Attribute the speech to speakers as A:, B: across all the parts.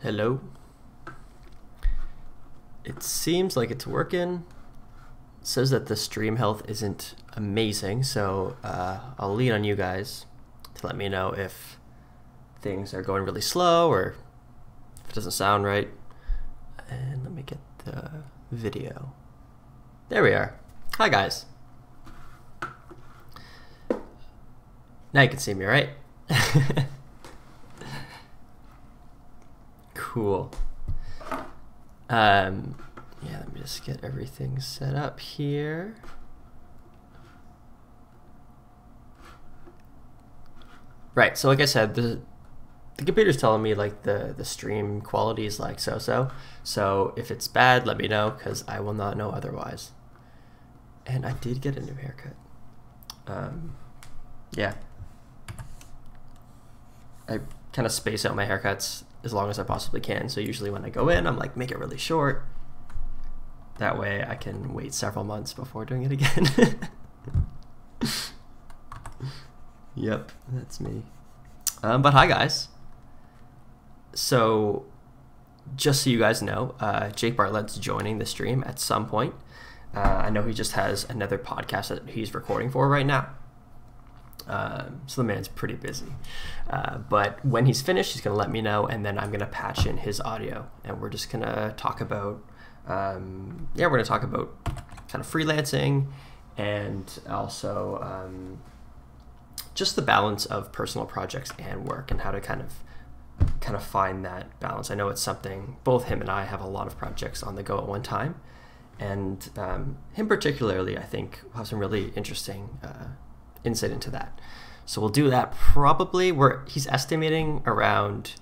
A: Hello. It seems like it's working. It says that the stream health isn't amazing, so I'll lean on you guys to let me know if things are going really slow or if it doesn't sound right. And let me get the video. There we are. Hi guys. Now you can see me, right? Cool. Yeah, let me just get everything set up here. Right, so like I said, the computer's telling me like the stream quality is like so-so. So if it's bad, let me know, because I will not know otherwise. And I did get a new haircut. Yeah. I kind of space out my haircuts as long as I possibly can. So usually when I go in, I'm like, make it really short. That way I can wait several months before doing it again. Yep, that's me. But hi guys. So just so you guys know, Jake Bartlett's joining the stream at some point. I know he just has another podcast that he's recording for right now. So the man's pretty busy. But when he's finished, he's going to let me know, and then I'm going to patch in his audio. And we're just going to talk about, we're going to talk about kind of freelancing and also just the balance of personal projects and work and how to kind of find that balance. I know it's something, both him and I have a lot of projects on the go at one time. And him particularly, I think, will have some really interesting insight into that. So we'll do that probably where he's estimating around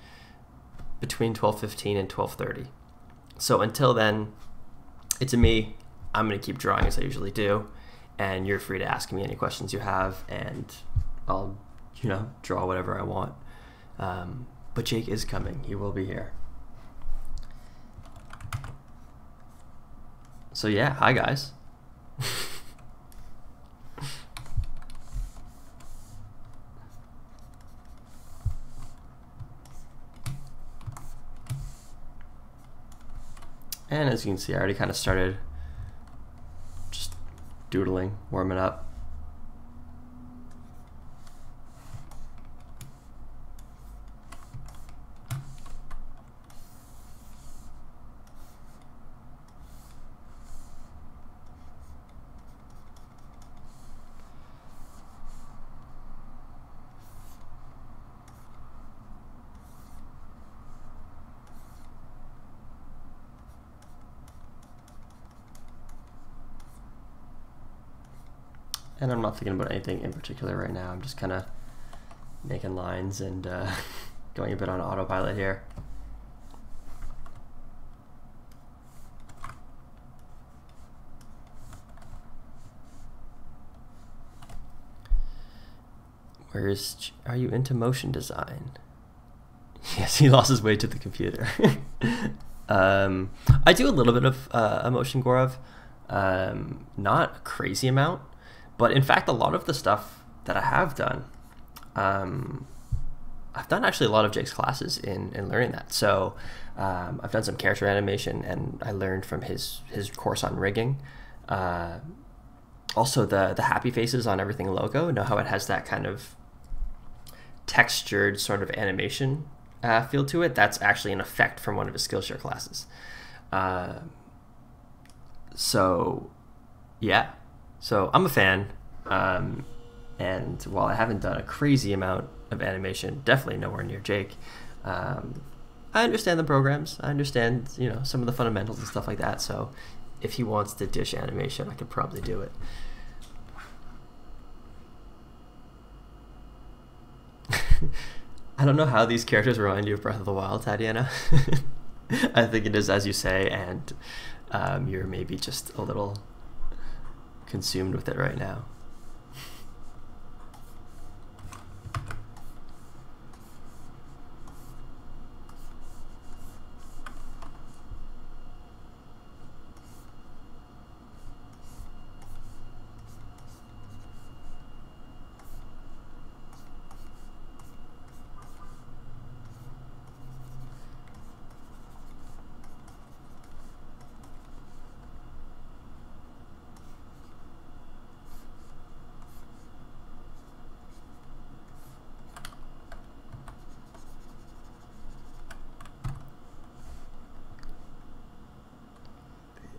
A: between 12:15 and 12:30. So until then, it's me. I'm going to keep drawing as I usually do, and you're free to ask me any questions you have, and I'll, draw whatever I want. But Jake is coming. He will be here. So yeah, hi guys. And as you can see, I already kind of started just doodling, warming up. And I'm not thinking about anything in particular right now. I'm just kind of making lines and going a bit on autopilot here. Are you into motion design? Yes, he lost his way to the computer. I do a little bit of motion, Gaurav. Not a crazy amount. But in fact, a lot of the stuff that I have done, I've done actually a lot of Jake's classes in learning that. So I've done some character animation, and I learned from his course on rigging. Also, the happy faces on everything logo, know how it has that kind of textured sort of animation feel to it? That's actually an effect from one of his Skillshare classes. So yeah. So I'm a fan, and while I haven't done a crazy amount of animation, definitely nowhere near Jake, I understand the programs. I understand, some of the fundamentals and stuff like that. So if he wants to dish animation, I could probably do it. I don't know how these characters remind you of Breath of the Wild, Tatiana. I think it is as you say, and you're maybe just a little consumed with it right now.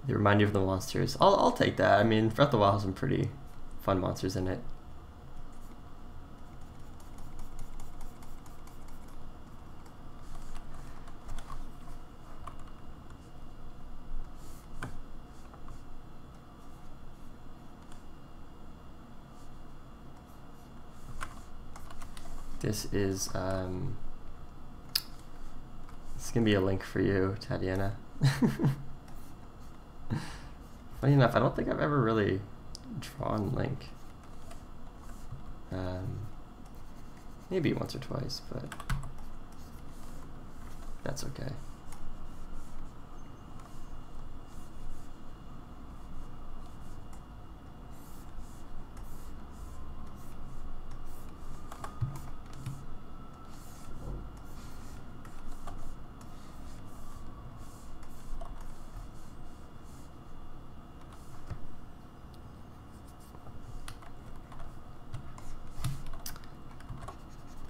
A: They remind you of the monsters. I'll take that. I mean, Breath of the Wild has some pretty fun monsters in it. This is gonna be a link for you, Tatiana. Funny enough, I don't think I've ever really drawn Link. Maybe once or twice, but that's okay.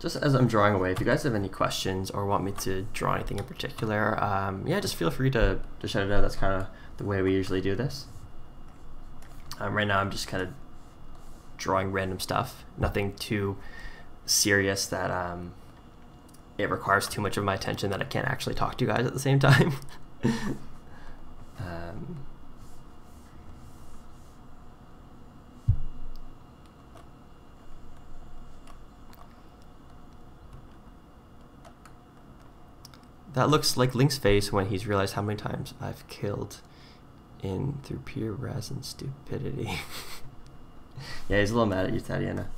A: Just as I'm drawing away, if you guys have any questions or want me to draw anything in particular, yeah, just feel free to shout it out. That's kind of the way we usually do this. Right now I'm just kind of drawing random stuff, nothing too serious that it requires too much of my attention that I can't actually talk to you guys at the same time. That looks like Link's face when he's realized how many times I've killed in through pure res and stupidity. Yeah, he's a little mad at you, Tatiana.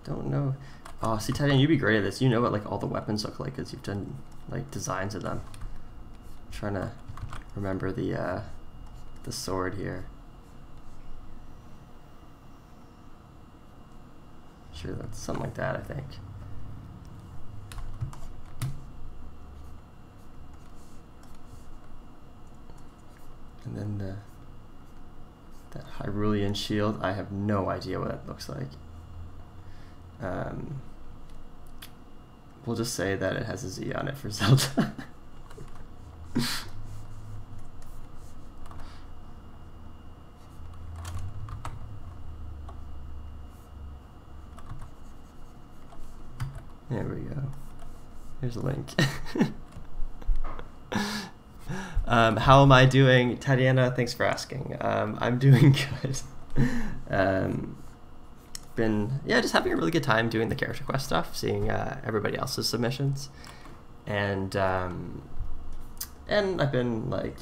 A: Don't know. Oh, see, Tatiana, you'd be great at this. You know what like all the weapons look like because you've done like designs of them. I'm trying to remember the sword here. Sure, that's something like that, I think. And then that Hyrulean shield. I have no idea what that looks like. We'll just say that it has a Z on it for Zelda. There we go. Here's a link. How am I doing? Tatiana, thanks for asking. I'm doing good. Yeah, just having a really good time doing the character quest stuff, seeing everybody else's submissions, and I've been like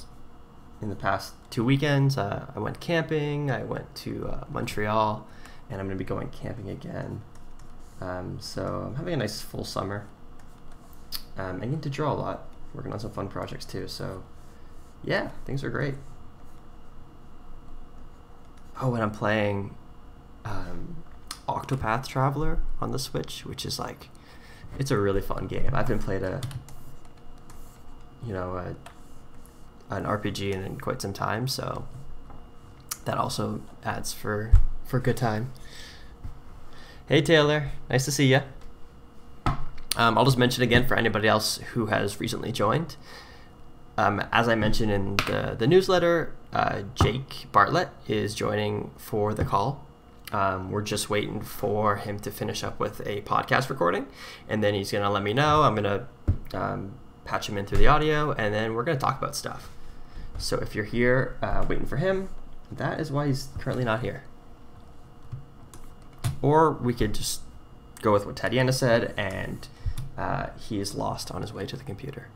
A: in the past 2 weekends I went camping. I went to Montreal, and I'm gonna be going camping again. So I'm having a nice full summer. I get to draw a lot, working on some fun projects too. So yeah, things are great. Oh, and I'm playing Octopath Traveler on the Switch, which is like, it's a really fun game. I haven't played an RPG in quite some time, so that also adds for good time. Hey Taylor, nice to see you. I'll just mention again for anybody else who has recently joined. As I mentioned in the newsletter, Jake Bartlett is joining for the call. We're just waiting for him to finish up with a podcast recording, and then he's gonna let me know. I'm gonna patch him in through the audio, and then we're going to talk about stuff. So if you're here waiting for him, that is why he's currently not here. Or we could just go with what Tatiana said, and he is lost on his way to the computer.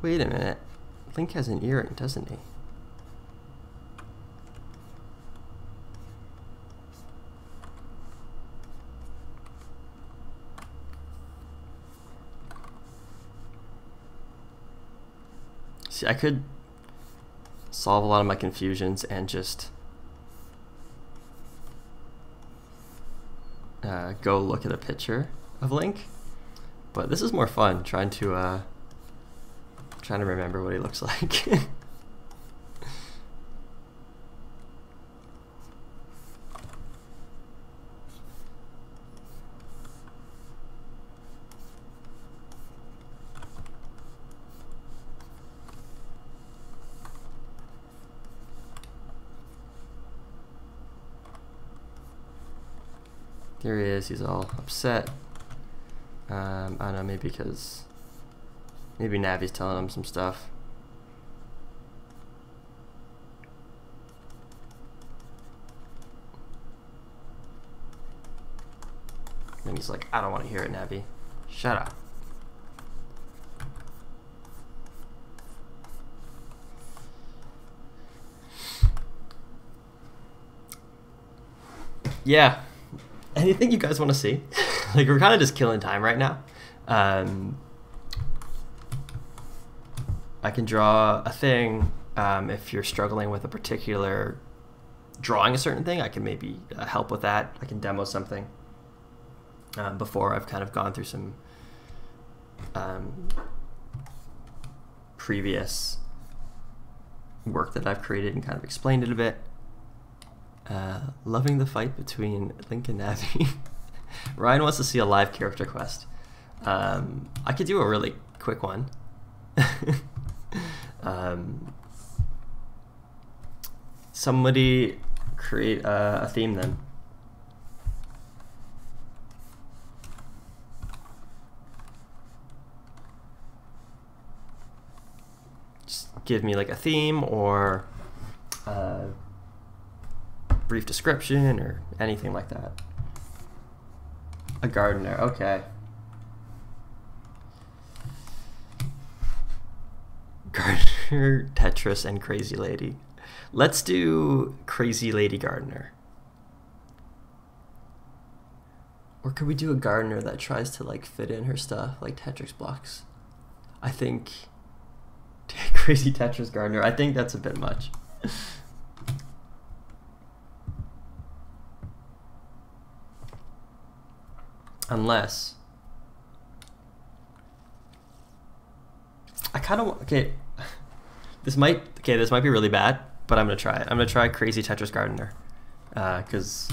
A: Wait a minute. Link has an earring, doesn't he? See, I could solve a lot of my confusions and just go look at a picture of Link, but this is more fun trying to remember what he looks like. There he is, he's all upset. I don't know, maybe because maybe Navi's telling him some stuff. And he's like, I don't want to hear it, Navi. Shut up. Yeah. Anything you guys want to see? Like, we're kind of just killing time right now. I can draw a thing. If you're struggling with a particular drawing a certain thing, I can maybe help with that. I can demo something before I've kind of gone through some previous work that I've created and kind of explained it a bit. Loving the fight between Link and Navi. Ryan wants to see a live character quest. I could do a really quick one. Somebody create a theme then. Just give me like a theme or brief description or anything like that. A gardener, okay. Gardener, Tetris, and Crazy Lady. Let's do Crazy Lady Gardener. Or could we do a gardener that tries to like fit in her stuff, like Tetris blocks? I think Crazy Tetris Gardener, I think that's a bit much. Unless I kind of okay. This might be really bad, but I'm gonna try it. I'm gonna try Crazy Tetris Gardener because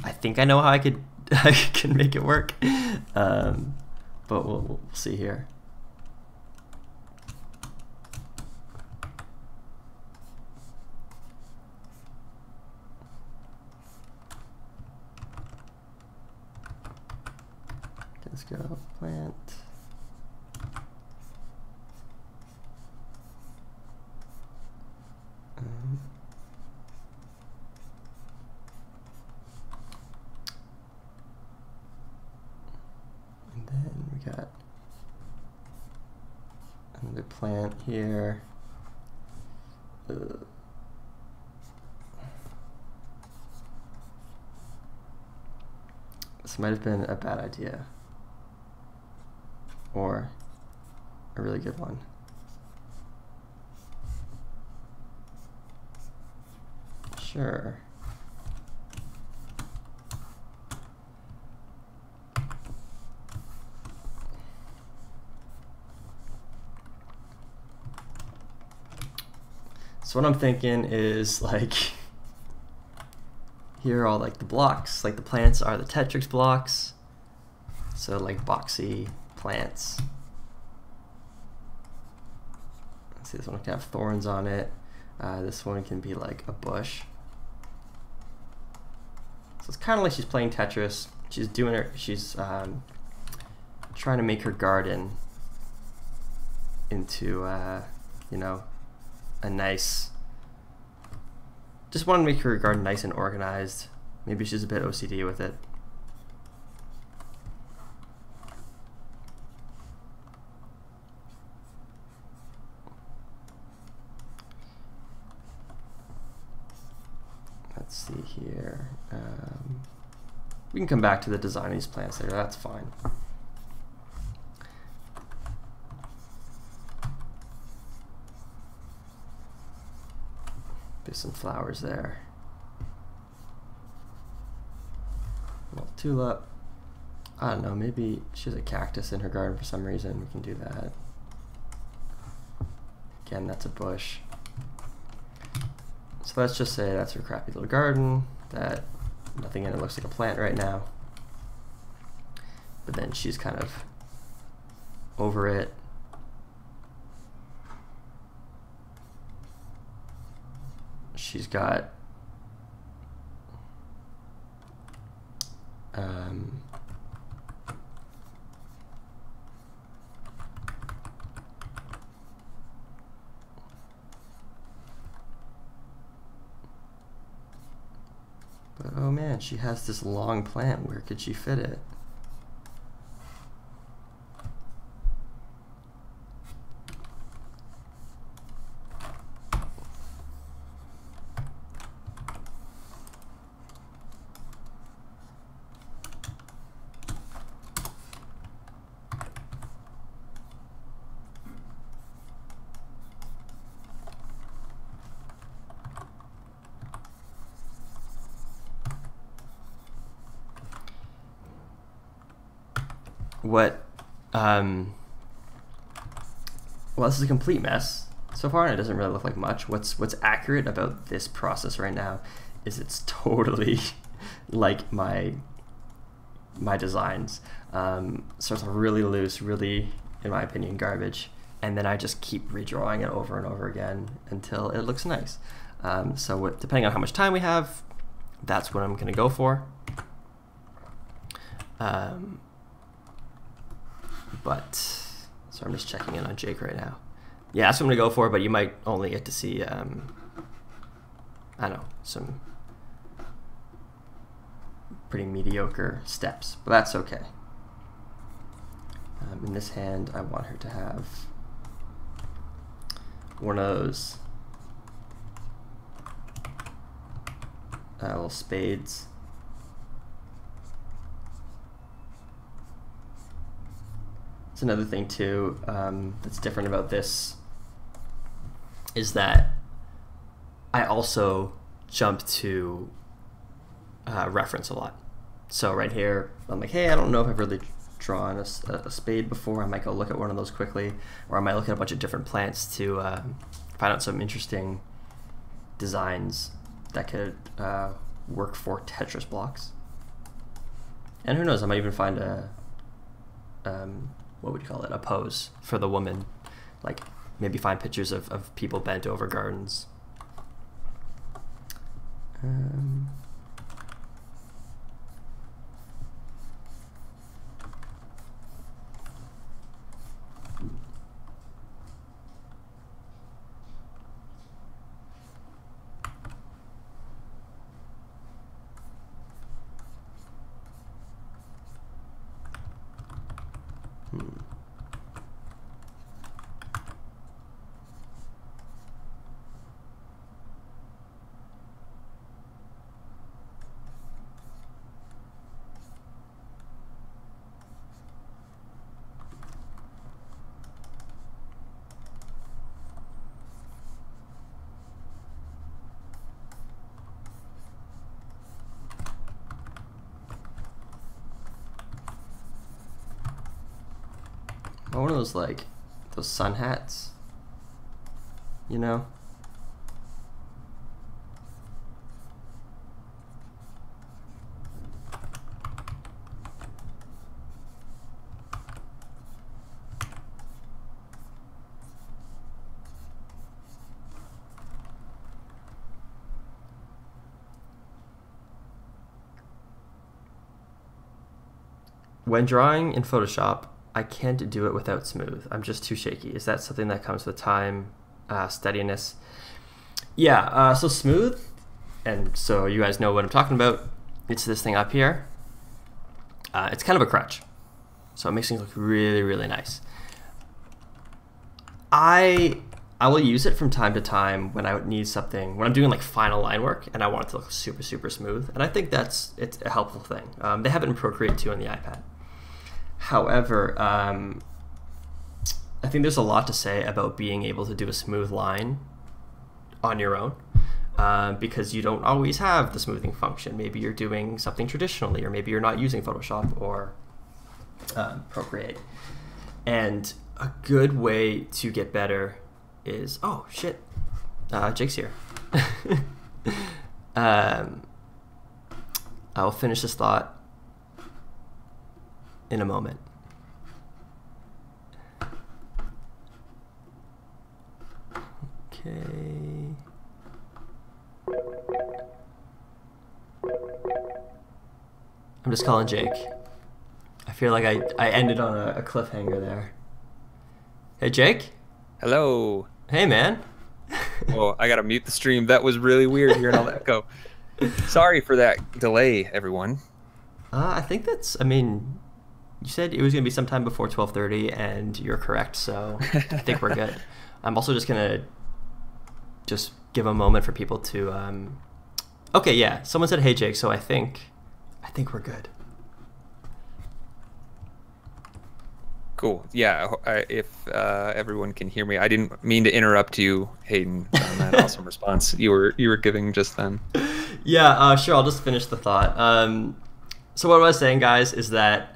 A: I think I know how I can make it work. But we'll see here. Let's go plant. And then we got another plant here. This might have been a bad idea. or a really good one. Sure. So what I'm thinking is, like, here are all like the blocks, like the plants are the Tetrix blocks. So like boxy plants. Let's see, this one can have thorns on it. This one can be like a bush. So it's kind of like she's playing Tetris. She's doing her, she's trying to make her garden into, you know, a nice, just want to make her garden nice and organized. Maybe she's a bit OCD with it. Let's see here. We can come back to the design of these plants later, that's fine. There's some flowers there. A little tulip. I don't know, maybe she has a cactus in her garden for some reason. We can do that. Again, that's a bush. So let's just say that's her crappy little garden, that nothing in it looks like a plant right now. But then she's kind of over it. She's got but oh man, she has this long plant. Where could she fit it? What, well, this is a complete mess so far, and it doesn't really look like much. What's accurate about this process right now is it's totally like my designs. So it's really loose, really, in my opinion, garbage. And then I just keep redrawing it over and over again until it looks nice. So depending on how much time we have, that's what I'm gonna go for. But, so I'm just checking in on Jake right now. Yeah, that's what I'm gonna go for, but you might only get to see, I don't know, some pretty mediocre steps, but that's okay. In this hand, I want her to have one of those little spades. It's another thing too that's different about this is that I also jump to reference a lot. So right here, I'm like, hey, I don't know if I've really drawn a spade before. I might go look at one of those quickly, or I might look at a bunch of different plants to find out some interesting designs that could work for Tetris blocks. And who knows, I might even find a what would you call it, a pose for the woman, like maybe find pictures of people bent over gardens. one of those like those sun hats, you know. When drawing in Photoshop, I can't do it without smooth. I'm just too shaky. Is that something that comes with time, steadiness? Yeah, so smooth, and so you guys know what I'm talking about. It's this thing up here. It's kind of a crutch, so it makes things look really, really nice. I will use it from time to time when I need something, when I'm doing like final line work and I want it to look super, super smooth. And I think it's a helpful thing. They have it in Procreate too on the iPad. However, I think there's a lot to say about being able to do a smooth line on your own, because you don't always have the smoothing function. Maybe you're doing something traditionally, or maybe you're not using Photoshop or Procreate. And a good way to get better is, oh shit, Jake's here. I will finish this thought in a moment. Okay. I'm just calling Jake. I feel like I ended on a cliffhanger there. Hey, Jake?
B: Hello.
A: Hey, man.
B: Oh, I gotta mute the stream. That was really weird hearing all that echo. Sorry for that delay, everyone.
A: I think I mean, you said it was going to be sometime before 12:30, and you're correct, so I think we're good. I'm also just going to give a moment for people to... Okay, yeah, someone said, hey, Jake, so I think we're good.
B: Cool. Yeah, if everyone can hear me. I didn't mean to interrupt you, Hayden, on that awesome response you were giving just then.
A: Yeah, sure, I'll just finish the thought. So what I was saying, guys, is that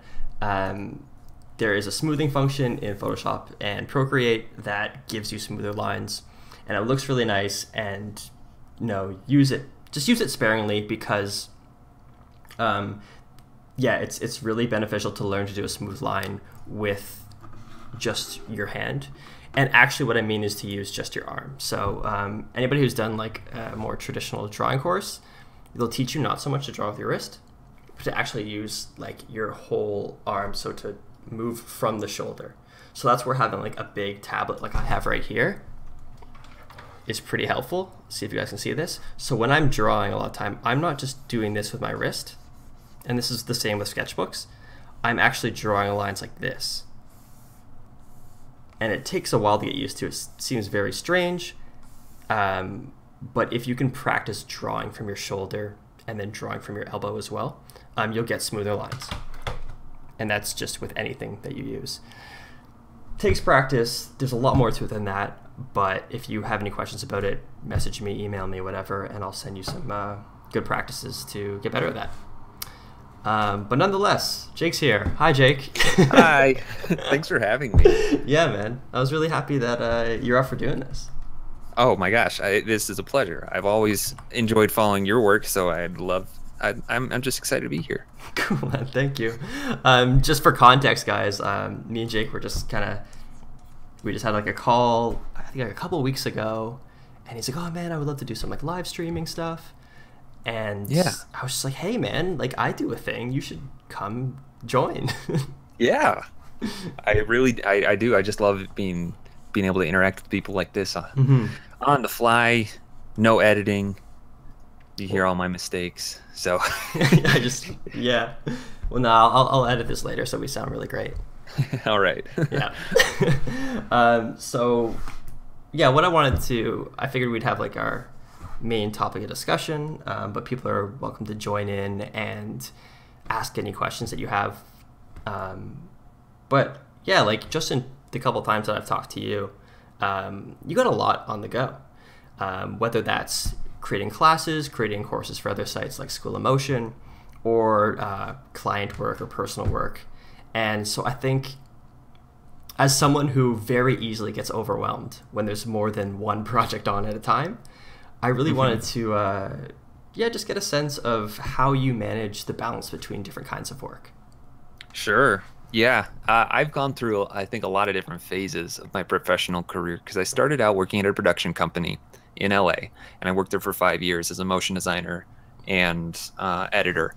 A: there is a smoothing function in Photoshop and Procreate that gives you smoother lines, and it looks really nice. And use it. Just use it sparingly, because yeah, it's really beneficial to learn to do a smooth line with just your hand. And actually, what I mean is to use just your arm. So anybody who's done like a more traditional drawing course, they'll teach you not so much to draw with your wrist, but to actually use like your whole arm, so to move from the shoulder. So that's where having like a big tablet like I have right here is pretty helpful. See if you guys can see this. So when I'm drawing, a lot of time, I'm not just doing this with my wrist, and this is the same with sketchbooks. I'm actually drawing lines like this. And it takes a while to get used to. It seems very strange, but if you can practice drawing from your shoulder and then drawing from your elbow as well, you'll get smoother lines. And that's just with anything that you use. Takes practice. There's a lot more to it than that, but if you have any questions about it, message me, email me, whatever, and I'll send you some good practices to get better at that. But nonetheless, Jake's here. Hi, Jake.
B: Hi. Thanks for having me.
A: Yeah, man. I was really happy that you're up for doing this.
B: Oh my gosh, this is a pleasure. I've always enjoyed following your work, so I'm just excited to be here.
A: Cool, man. Thank you. Just for context, guys, me and Jake were just we just had like a call, I think like a couple of weeks ago, and he's like, oh man, I would love to do some like live streaming stuff. And yeah, I was just like, hey man, like I do a thing, you should come join.
B: Yeah, I do. I just love being able to interact with people like this on the fly, no editing. You hear all my mistakes, so
A: yeah. Well, no, I'll edit this later, so we sound really great.
B: All right.
A: Yeah. So yeah, what I figured we'd have like our main topic of discussion, but people are welcome to join in and ask any questions that you have. But yeah, like just in the couple times that I've talked to you, you got a lot on the go, whether that's creating classes, creating courses for other sites like School of Motion, or client work or personal work. And so I think As someone who very easily gets overwhelmed when there's more than one project on at a time, I really wanted to, just get a sense of how you manage the balance between different kinds of work.
B: Sure. Yeah. I've gone through, I think, a lot of different phases of my professional career because I started out working at a production company in LA, and I worked there for 5 years as a motion designer and editor.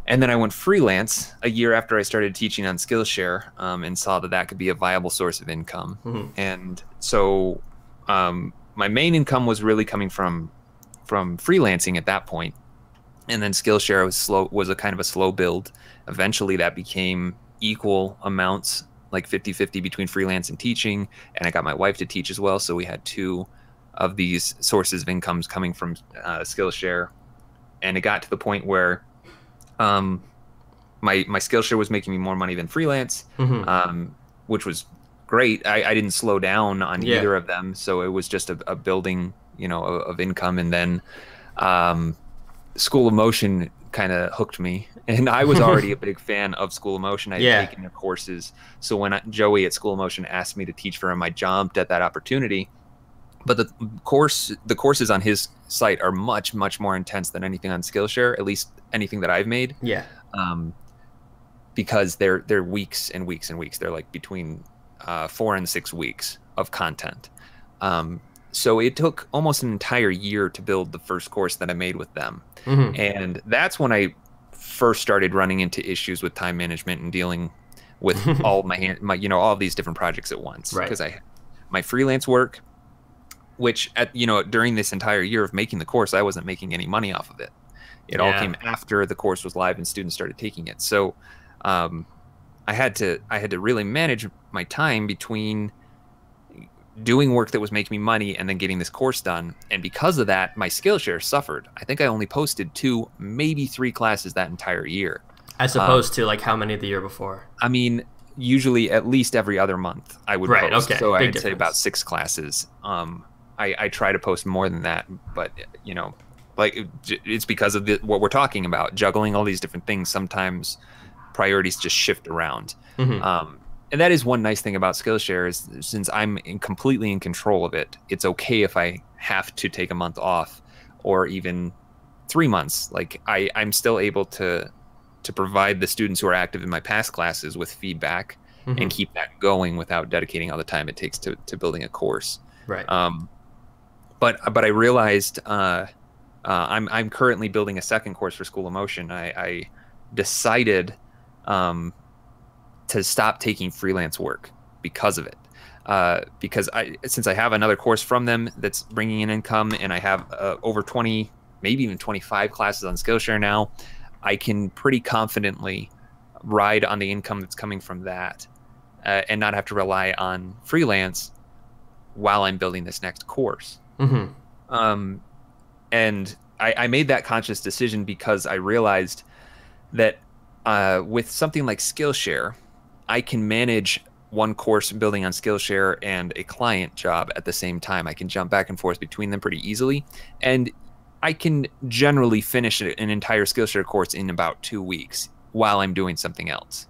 B: And then I went freelance a year after I started teaching on Skillshare, and saw that that could be a viable source of income. And so my main income was really coming from freelancing at that point. And then Skillshare was a kind of a slow build. Eventually that became equal amounts, like 50-50 between freelance and teaching. And I got my wife to teach as well. So we had two of these sources of incomes coming from Skillshare. And it got to the point where my Skillshare was making me more money than freelance, which was great. I didn't slow down on either of them. So it was just a building, of income. And then School of Motion kind of hooked me, and I was already a big fan of School of Motion. I had taken their courses. So when Joey at School of Motion asked me to teach for him, I jumped at that opportunity. But the courses on his site are much, much more intense than anything on Skillshare, at least anything that I've made. Because they're weeks and weeks and weeks. They're like between 4 and 6 weeks of content. So it took almost an entire year to build the first course that I made with them. And that's when I first started running into issues with time management and dealing with all all of these different projects at once. Because my freelance work, which during this entire year of making the course, I wasn't making any money off of it. It all came after the course was live and students started taking it. So I had to really manage my time between doing work that was making me money and then getting this course done. And because of that, my Skillshare suffered. I think I only posted 2, maybe 3 classes that entire year. As
A: opposed to like how many the year before?
B: I mean, usually at least every other month I would post.
A: Okay.
B: So I'd say about 6 classes. I try to post more than that, but it's because of what we're talking about, juggling all these different things. Sometimes priorities just shift around. And that is one nice thing about Skillshare is since I'm completely in control of it, it's okay if I have to take a month off or even 3 months. Like I'm still able to provide the students who are active in my past classes with feedback and keep that going without dedicating all the time it takes to building a course. But I realized I'm currently building a second course for School of Motion. I decided to stop taking freelance work because of it. Because since I have another course from them that's bringing in income, and I have over 20, maybe even 25 classes on Skillshare now, I can pretty confidently ride on the income that's coming from that and not have to rely on freelance while I'm building this next course. And I made that conscious decision because I realized that with something like Skillshare, I can manage one course building on Skillshare and a client job at the same time. I can jump back and forth between them pretty easily. And I can generally finish an entire Skillshare course in about 2 weeks while I'm doing something else.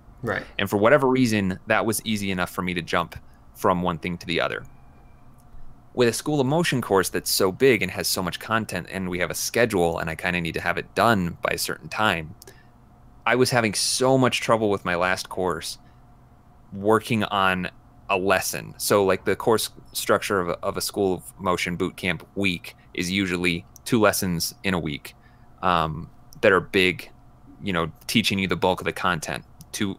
B: And for whatever reason, that was easy enough for me to jump from one thing to the other. With a School of Motion course that's so big and has so much content, and we have a schedule and I kind of need to have it done by a certain time, I was having so much trouble with my last course working on a lesson. So like the course structure of a School of Motion bootcamp week is usually 2 lessons in a week that are big, teaching you the bulk of the content.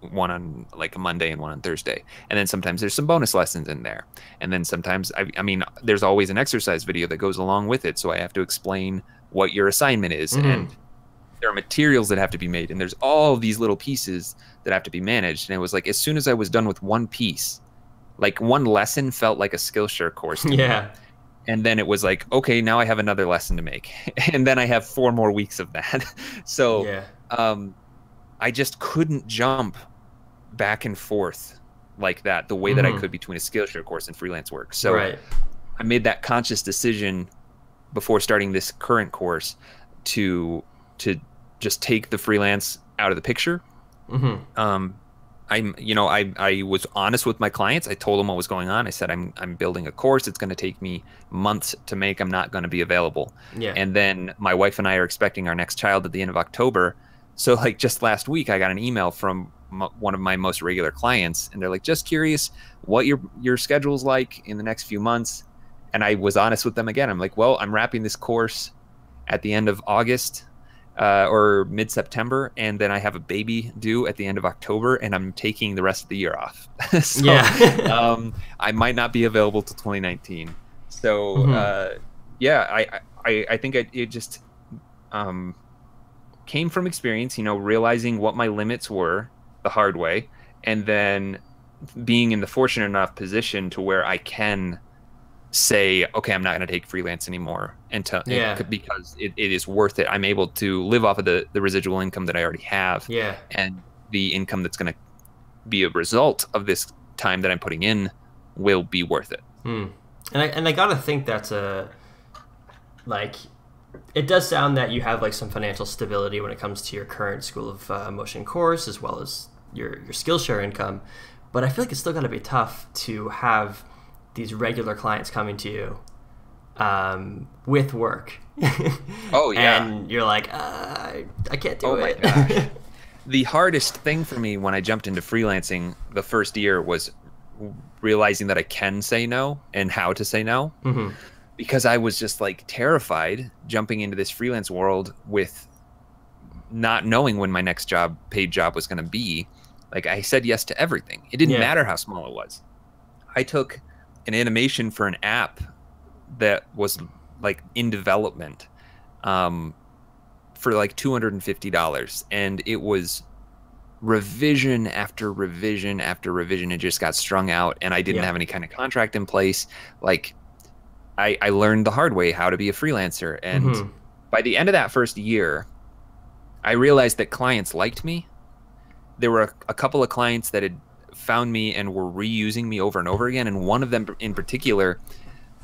B: One on like a Monday and one on Thursday. And then sometimes there's some bonus lessons in there. And then sometimes, I mean, there's always an exercise video that goes along with it. So I have to explain what your assignment is. And there are materials that have to be made. And there's all these little pieces that have to be managed. And it was like, as soon as I was done with one piece, like one lesson felt like a Skillshare course to me. And then it was like, okay, now I have another lesson to make. And then I have 4 more weeks of that. So, I just couldn't jump back and forth like that, the way that I could between a Skillshare course and freelance work. So I made that conscious decision before starting this current course to just take the freelance out of the picture. I was honest with my clients. I told them what was going on. I said, I'm building a course. It's going to take me months to make. I'm not going to be available.
A: Yeah.
B: And then my wife and I are expecting our next child at the end of October. So like just last week, I got an email from one of my most regular clients, and they're like, just curious what your schedule's like in the next few months. And I was honest with them again. I'm like, well, I'm wrapping this course at the end of August. Or mid-September, and then I have a baby due at the end of October, and I'm taking the rest of the year off. So
A: Yeah.
B: I might not be available till 2019. So I think it just came from experience, realizing what my limits were the hard way, and then being in the fortunate enough position to where I can say, okay, I'm not going to take freelance anymore because it is worth it. I'm able to live off of the residual income that I already have.
A: Yeah.
B: And the income that's going to be a result of this time that I'm putting in will be worth it.
A: And I got to think that's it does sound that you have like some financial stability when it comes to your current School of Motion course, as well as your Skillshare income. But I feel like it's still got to be tough to have these regular clients coming to you with work.
B: Oh, yeah.
A: And you're like, I can't do it.
B: My gosh. The hardest thing for me when I jumped into freelancing the first year was realizing that I can say no and how to say no.
A: Mm-hmm.
B: Because I was just like terrified jumping into this freelance world with not knowing when my next paid job was going to be. Like, I said yes to everything. It didn't matter how small it was. I took an animation for an app that was like in development for like $250, and it was revision after revision after revision. It just got strung out, and I didn't have any kind of contract in place. Like, I learned the hard way how to be a freelancer, and by the end of that first year, I realized that clients liked me. There were a couple of clients that had found me and were reusing me over and over again, and one of them in particular,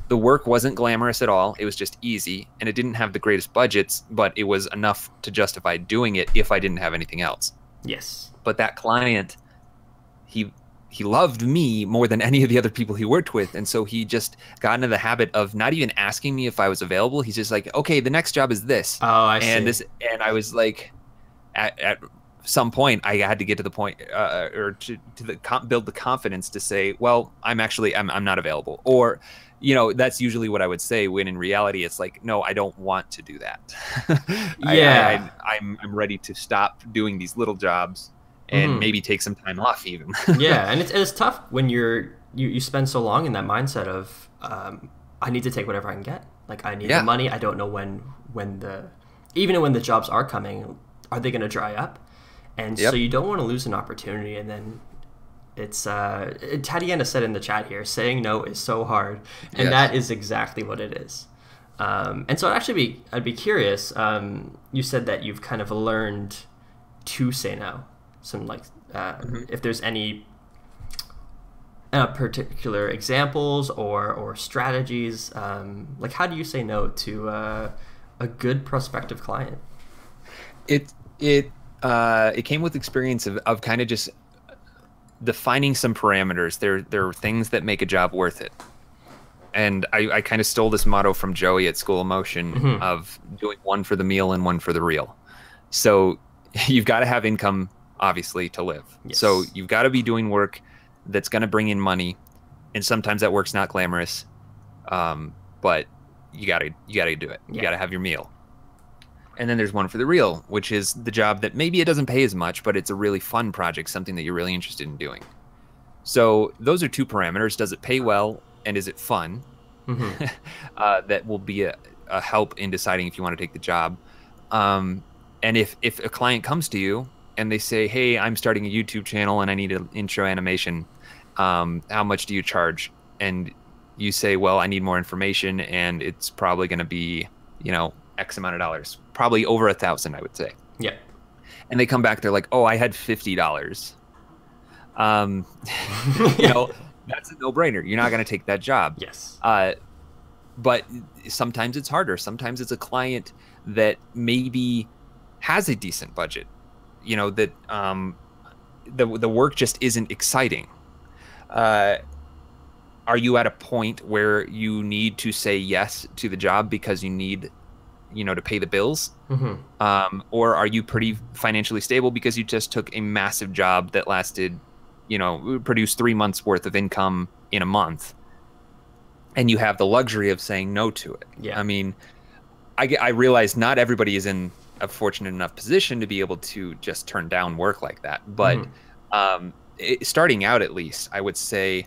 B: the work wasn't glamorous at all. It was just easy, and it didn't have the greatest budgets, but it was enough to justify doing it if I didn't have anything else.
A: Yes.
B: But that client, he loved me more than any of the other people he worked with, and so he just got into the habit of not even asking me if I was available. He's just like, okay, the next job is this.
A: Oh, I see.
B: And I was like, at some point I had to get to the point build the confidence to say, well, I'm not available. Or, that's usually what I would say, when in reality it's like, no, I don't want to do that. I'm ready to stop doing these little jobs and maybe take some time off even.
A: Yeah. And it's tough when you spend so long in that mindset of, I need to take whatever I can get. Like, I need the money. I don't know even when the jobs are coming, are they going to dry up? And so you don't want to lose an opportunity. And then Tatiana said in the chat here, saying no is so hard. And that is exactly what it is. And so I'd be curious. You said that you've kind of learned to say no. Some if there's any particular examples or strategies, like how do you say no to a good prospective client?
B: It came with experience of kind of just defining some parameters. There are things that make a job worth it. And I kind of stole this motto from Joey at School of Motion of doing one for the meal and one for the real. So you've got to have income, obviously, to live.
A: Yes.
B: So you've got to be doing work that's going to bring in money. And sometimes that work's not glamorous, but you got to do it. You got to have your meal. And then there's one for the real, which is the job that maybe it doesn't pay as much, but it's a really fun project, something that you're really interested in doing. So those are two parameters. Does it pay well, and is it fun? That will be a help in deciding if you want to take the job. And if a client comes to you and they say, hey, I'm starting a YouTube channel and I need an intro animation, how much do you charge? And you say, well, I need more information, and it's probably going to be, X amount of dollars, probably over $1,000, I would say.
A: Yeah.
B: And they come back, they're like, oh, I had $50. That's a no-brainer. You're not going to take that job.
A: Yes.
B: But sometimes it's harder. Sometimes it's a client that maybe has a decent budget, that the work just isn't exciting. Are you at a point where you need to say yes to the job because you need, to pay the bills? Or are you pretty financially stable because you just took a massive job that lasted, produced 3 months worth of income in a month, and you have the luxury of saying no to it?
A: Yeah.
B: I mean, I realize not everybody is in a fortunate enough position to be able to just turn down work like that. But starting out, at least, I would say,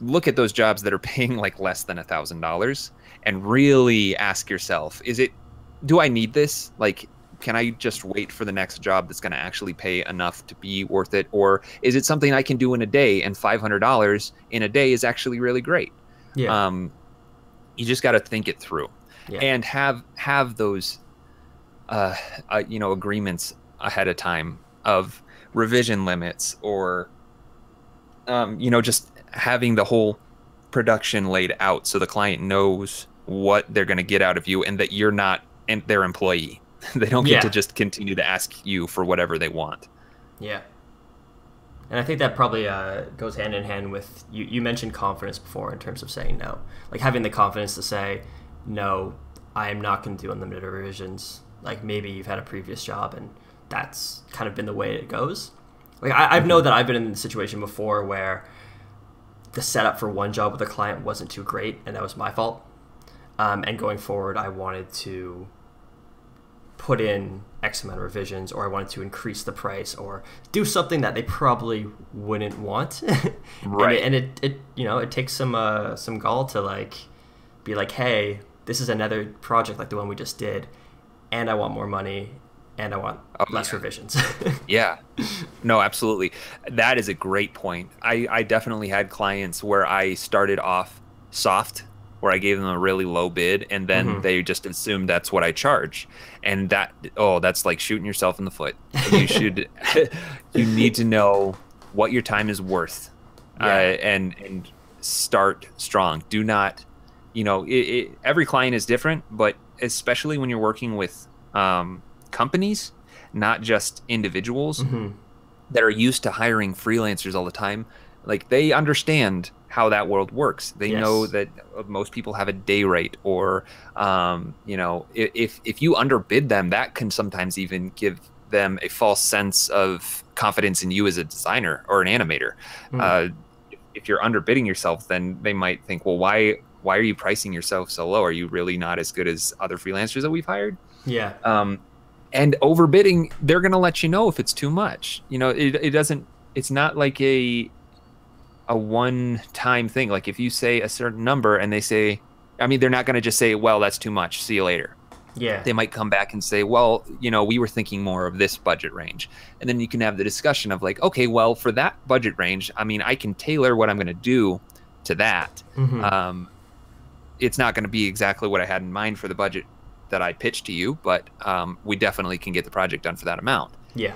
B: look at those jobs that are paying like less than $1,000 and really ask yourself, do I need this? Like, can I just wait for the next job that's going to actually pay enough to be worth it? Or is it something I can do in a day, and $500 in a day is actually really great?
A: Yeah.
B: You just got to think it through, and have those, agreements ahead of time of revision limits, or, just having the whole production laid out so the client knows what they're going to get out of you, and that you're not their employee. They don't get to just continue to ask you for whatever they want.
A: Yeah. And I think that probably goes hand in hand with, you mentioned confidence before in terms of saying no. Like having the confidence to say, no, I am not going to do unlimited revisions. Like maybe you've had a previous job and that's kind of been the way it goes. Like I know that I've been in a situation before where the setup for one job with a client wasn't too great, and that was my fault. And going forward, I wanted to put in X amount of revisions, or I wanted to increase the price, or do something that they probably wouldn't want.
B: Right.
A: And it takes some gall to like be like, hey, this is another project like the one we just did, and I want more money, and I want less revisions.
B: Yeah. No, absolutely. That is a great point. I definitely had clients where I started off soft, where I gave them a really low bid, and then they just assumed that's what I charge. And that's like shooting yourself in the foot. You need to know what your time is worth, and start strong. Do not, every client is different, but especially when you're working with companies, not just individuals that are used to hiring freelancers all the time. Like, they understand how that world works. They know that most people have a day rate, or if you underbid them, that can sometimes even give them a false sense of confidence in you as a designer or an animator. If you're underbidding yourself, then they might think, well, why are you pricing yourself so low? Are you really not as good as other freelancers that we've hired?
A: Yeah.
B: And overbidding, they're going to let you know if it's too much. It's not like a one-time thing. Like if you say a certain number and they say, they're not going to just say, well, that's too much, see you later.
A: Yeah.
B: They might come back and say, well, we were thinking more of this budget range. And then you can have the discussion of like, okay, well, for that budget range, I can tailor what I'm going to do to that. It's not going to be exactly what I had in mind for the budget that I pitched to you, but we definitely can get the project done for that amount. Yeah.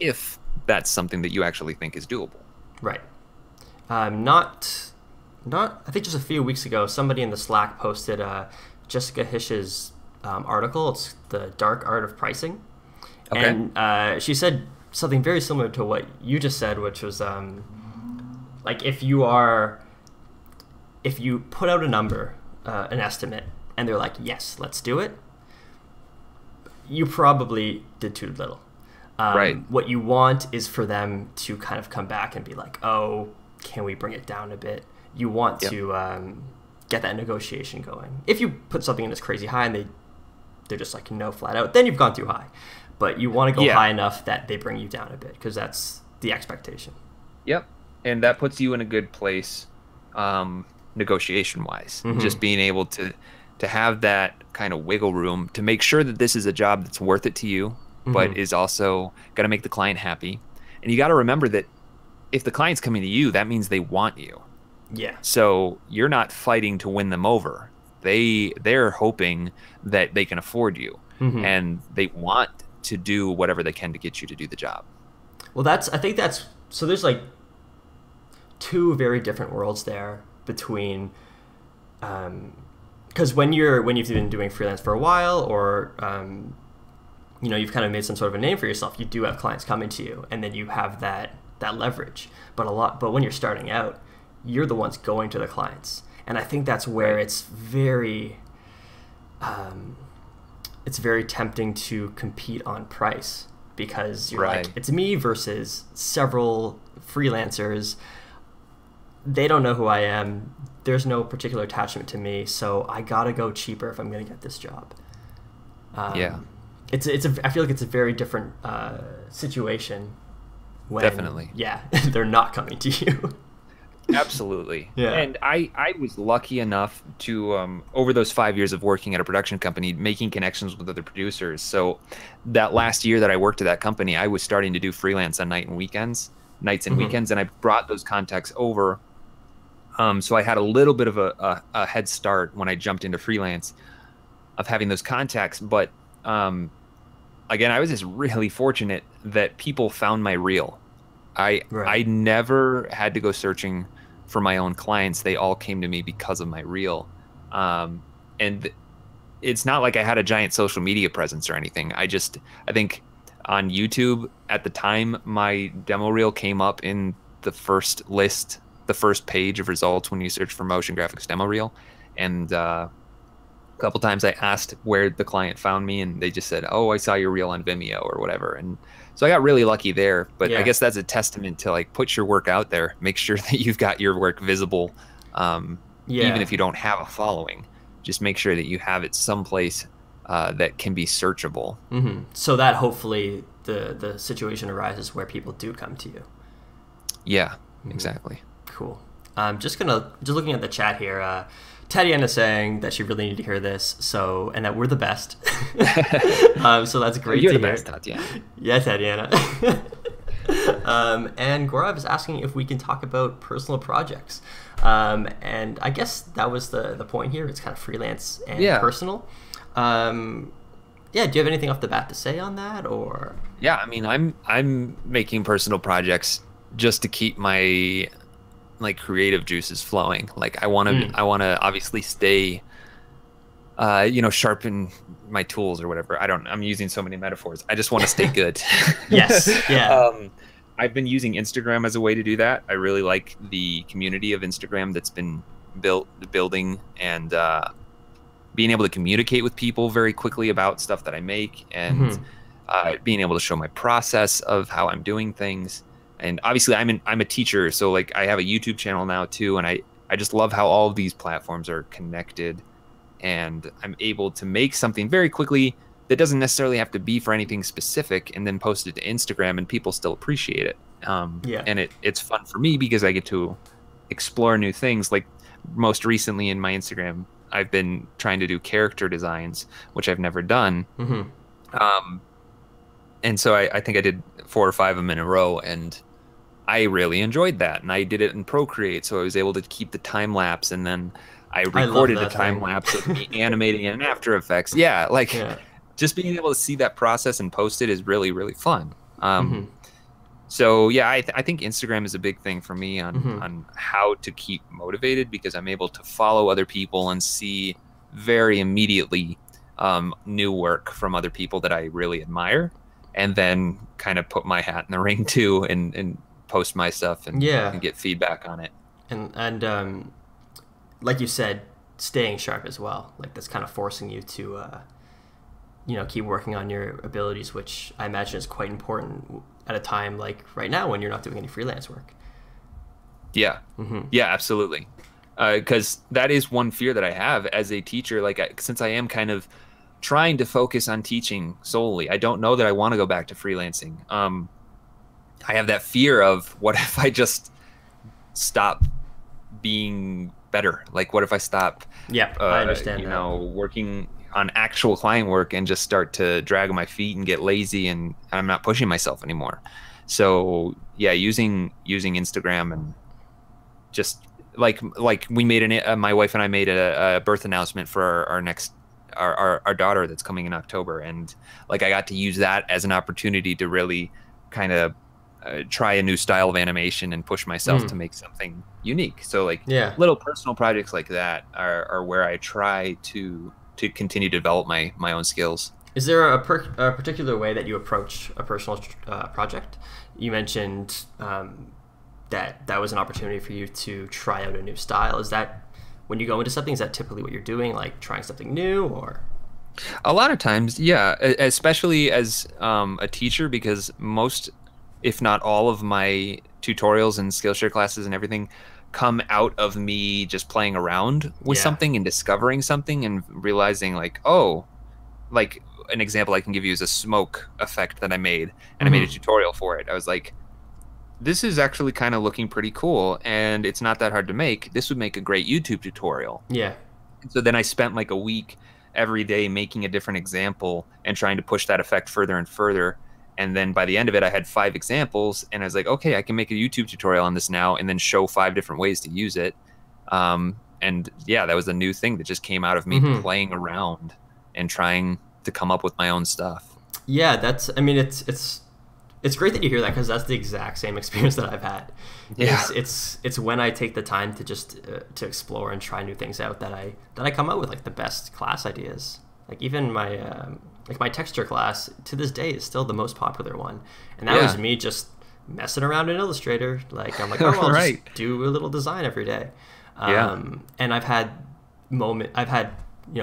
B: If that's something that you actually think is doable.
A: Right. Not. I think just a few weeks ago, somebody in the Slack posted Jessica Hish's article. It's The Dark Art of Pricing. Okay. And she said something very similar to what you just said, which was like if you put out a number, an estimate, and they're like, yes, let's do it, you probably did too little. Right. What you want is for them to kind of come back and be like, oh, can we bring it down a bit? You want to get that negotiation going. If you put something in that's crazy high and they're just like, no, flat out, then you've gone too high. But you want to go high enough that they bring you down a bit, because that's the expectation. Yep.
B: And that puts you in a good place negotiation-wise. Just being able to have that kind of wiggle room to make sure that this is a job that's worth it to you, but is also going to make the client happy. And you got to remember that if the client's coming to you, that means they want you. Yeah. So you're not fighting to win them over. They're hoping that they can afford you, and they want to do whatever they can to get you to do the job.
A: Well, so there's like two very different worlds there between, because when you've been doing freelance for a while, or you know, you've kind of made some sort of a name for yourself. You do have clients coming to you, and then you have that leverage. But when you're starting out, you're the ones going to the clients, and I think that's where it's very tempting to compete on price, because you're like, it's me versus several freelancers. They don't know who I am. There's no particular attachment to me, so I gotta go cheaper if I'm gonna get this job. I feel like it's a very different situation when,
B: definitely,
A: they're not coming to you.
B: Absolutely. Yeah. And I was lucky enough to, over those 5 years of working at a production company, making connections with other producers. So that last year that I worked at that company, I was starting to do freelance on nights and weekends, and I brought those contacts over. So I had a little bit of a head start when I jumped into freelance of having those contacts. But again, I was just really fortunate that people found my reel. I never had to go searching for my own clients. They all came to me because of my reel. And it's not like I had a giant social media presence or anything. I think on YouTube at the time, my demo reel came up in the first list, the first page of results when you search for motion graphics demo reel. And a couple times I asked where the client found me, and they just said, "Oh, I saw your reel on Vimeo," or whatever. And so I got really lucky there. But I guess that's a testament to, like, put your work out there. Make sure that you've got your work visible, even if you don't have a following. Just make sure that you have it someplace that can be searching.
A: So that hopefully the situation arises where people do come to you.
B: Yeah, exactly.
A: Cool. Just looking at the chat here. Tatiana saying that she really needed to hear this, and that we're the best. So that's great.
B: You're
A: to
B: the
A: hear.
B: best, Tatiana.
A: Yeah, Tatiana. And Gaurav is asking if we can talk about personal projects. And I guess that was the point here. It's kind of freelance and personal. Do you have anything off the bat to say on that, or?
B: Yeah, I mean, I'm making personal projects just to keep my creative juices flowing. Like, I want to obviously stay, sharpen my tools or whatever. I'm using so many metaphors. I just want to stay good.
A: Yes. Yeah.
B: I've been using Instagram as a way to do that. I really like the community of Instagram that's been building, and being able to communicate with people very quickly about stuff that I make, and being able to show my process of how I'm doing things. And obviously I'm a teacher, so like I have a YouTube channel now too, and I just love how all of these platforms are connected, and I'm able to make something very quickly that doesn't necessarily have to be for anything specific, and then post it to Instagram, and people still appreciate it. And it's fun for me because I get to explore new things. Like, most recently in my Instagram, I've been trying to do character designs, which I've never done. And so I think I did 4 or 5 of them in a row, and I really enjoyed that. And I did it in Procreate, so I was able to keep the time lapse, and then I recorded a time lapse of me animating it in After Effects. Just being able to see that process and post it is really, really fun. So yeah, I think Instagram is a big thing for me on how to keep motivated, because I'm able to follow other people and see very immediately new work from other people that I really admire, and then kind of put my hat in the ring too, and post my stuff and get feedback on it.
A: And like you said, staying sharp as well. Like, that's kind of forcing you to keep working on your abilities, which I imagine is quite important at a time like right now when you're not doing any freelance work.
B: Yeah. Yeah, absolutely. Because that is one fear that I have as a teacher. Like, since I am kind of trying to focus on teaching solely, I don't know that I want to go back to freelancing. I have that fear of, what if I just stop being better? Like, what if I stop
A: I understand
B: working on actual client work and just start to drag my feet and get lazy, and I'm not pushing myself anymore. So yeah, using Instagram, and just like we made my wife and I made a birth announcement for our next our daughter that's coming in October, and like I got to use that as an opportunity to really kind of try a new style of animation and push myself to make something unique. So like little personal projects like that are where I try to continue to develop my own skills.
A: Is there a particular way that you approach a personal project? You mentioned that was an opportunity for you to try out a new style. Is that when you go into something, is that typically what you're doing, like trying something new, or?
B: A lot of times, yeah, especially as a teacher, because most, if not all of my tutorials and Skillshare classes and everything come out of me just playing around with something and discovering something and realizing like, oh, like an example I can give you is a smoke effect that I made, and I made a tutorial for it. I was like, this is actually kind of looking pretty cool, and it's not that hard to make. This would make a great YouTube tutorial.
A: Yeah.
B: So then I spent like a week every day making a different example and trying to push that effect further and further. And then by the end of it, I had 5 examples, and I was like, okay, I can make a YouTube tutorial on this now, and then show 5 different ways to use it. And yeah, that was a new thing that just came out of me playing around and trying to come up with my own stuff.
A: Yeah, that's, I mean, it's great that you hear that, because that's the exact same experience that I've had.
B: Yeah.
A: It's when I take the time to just to explore and try new things out that I come up with like the best class ideas. Like even my texture class to this day is still the most popular one, and that was me just messing around in Illustrator. Like I'm like, oh, I'll just do a little design every day. And I've had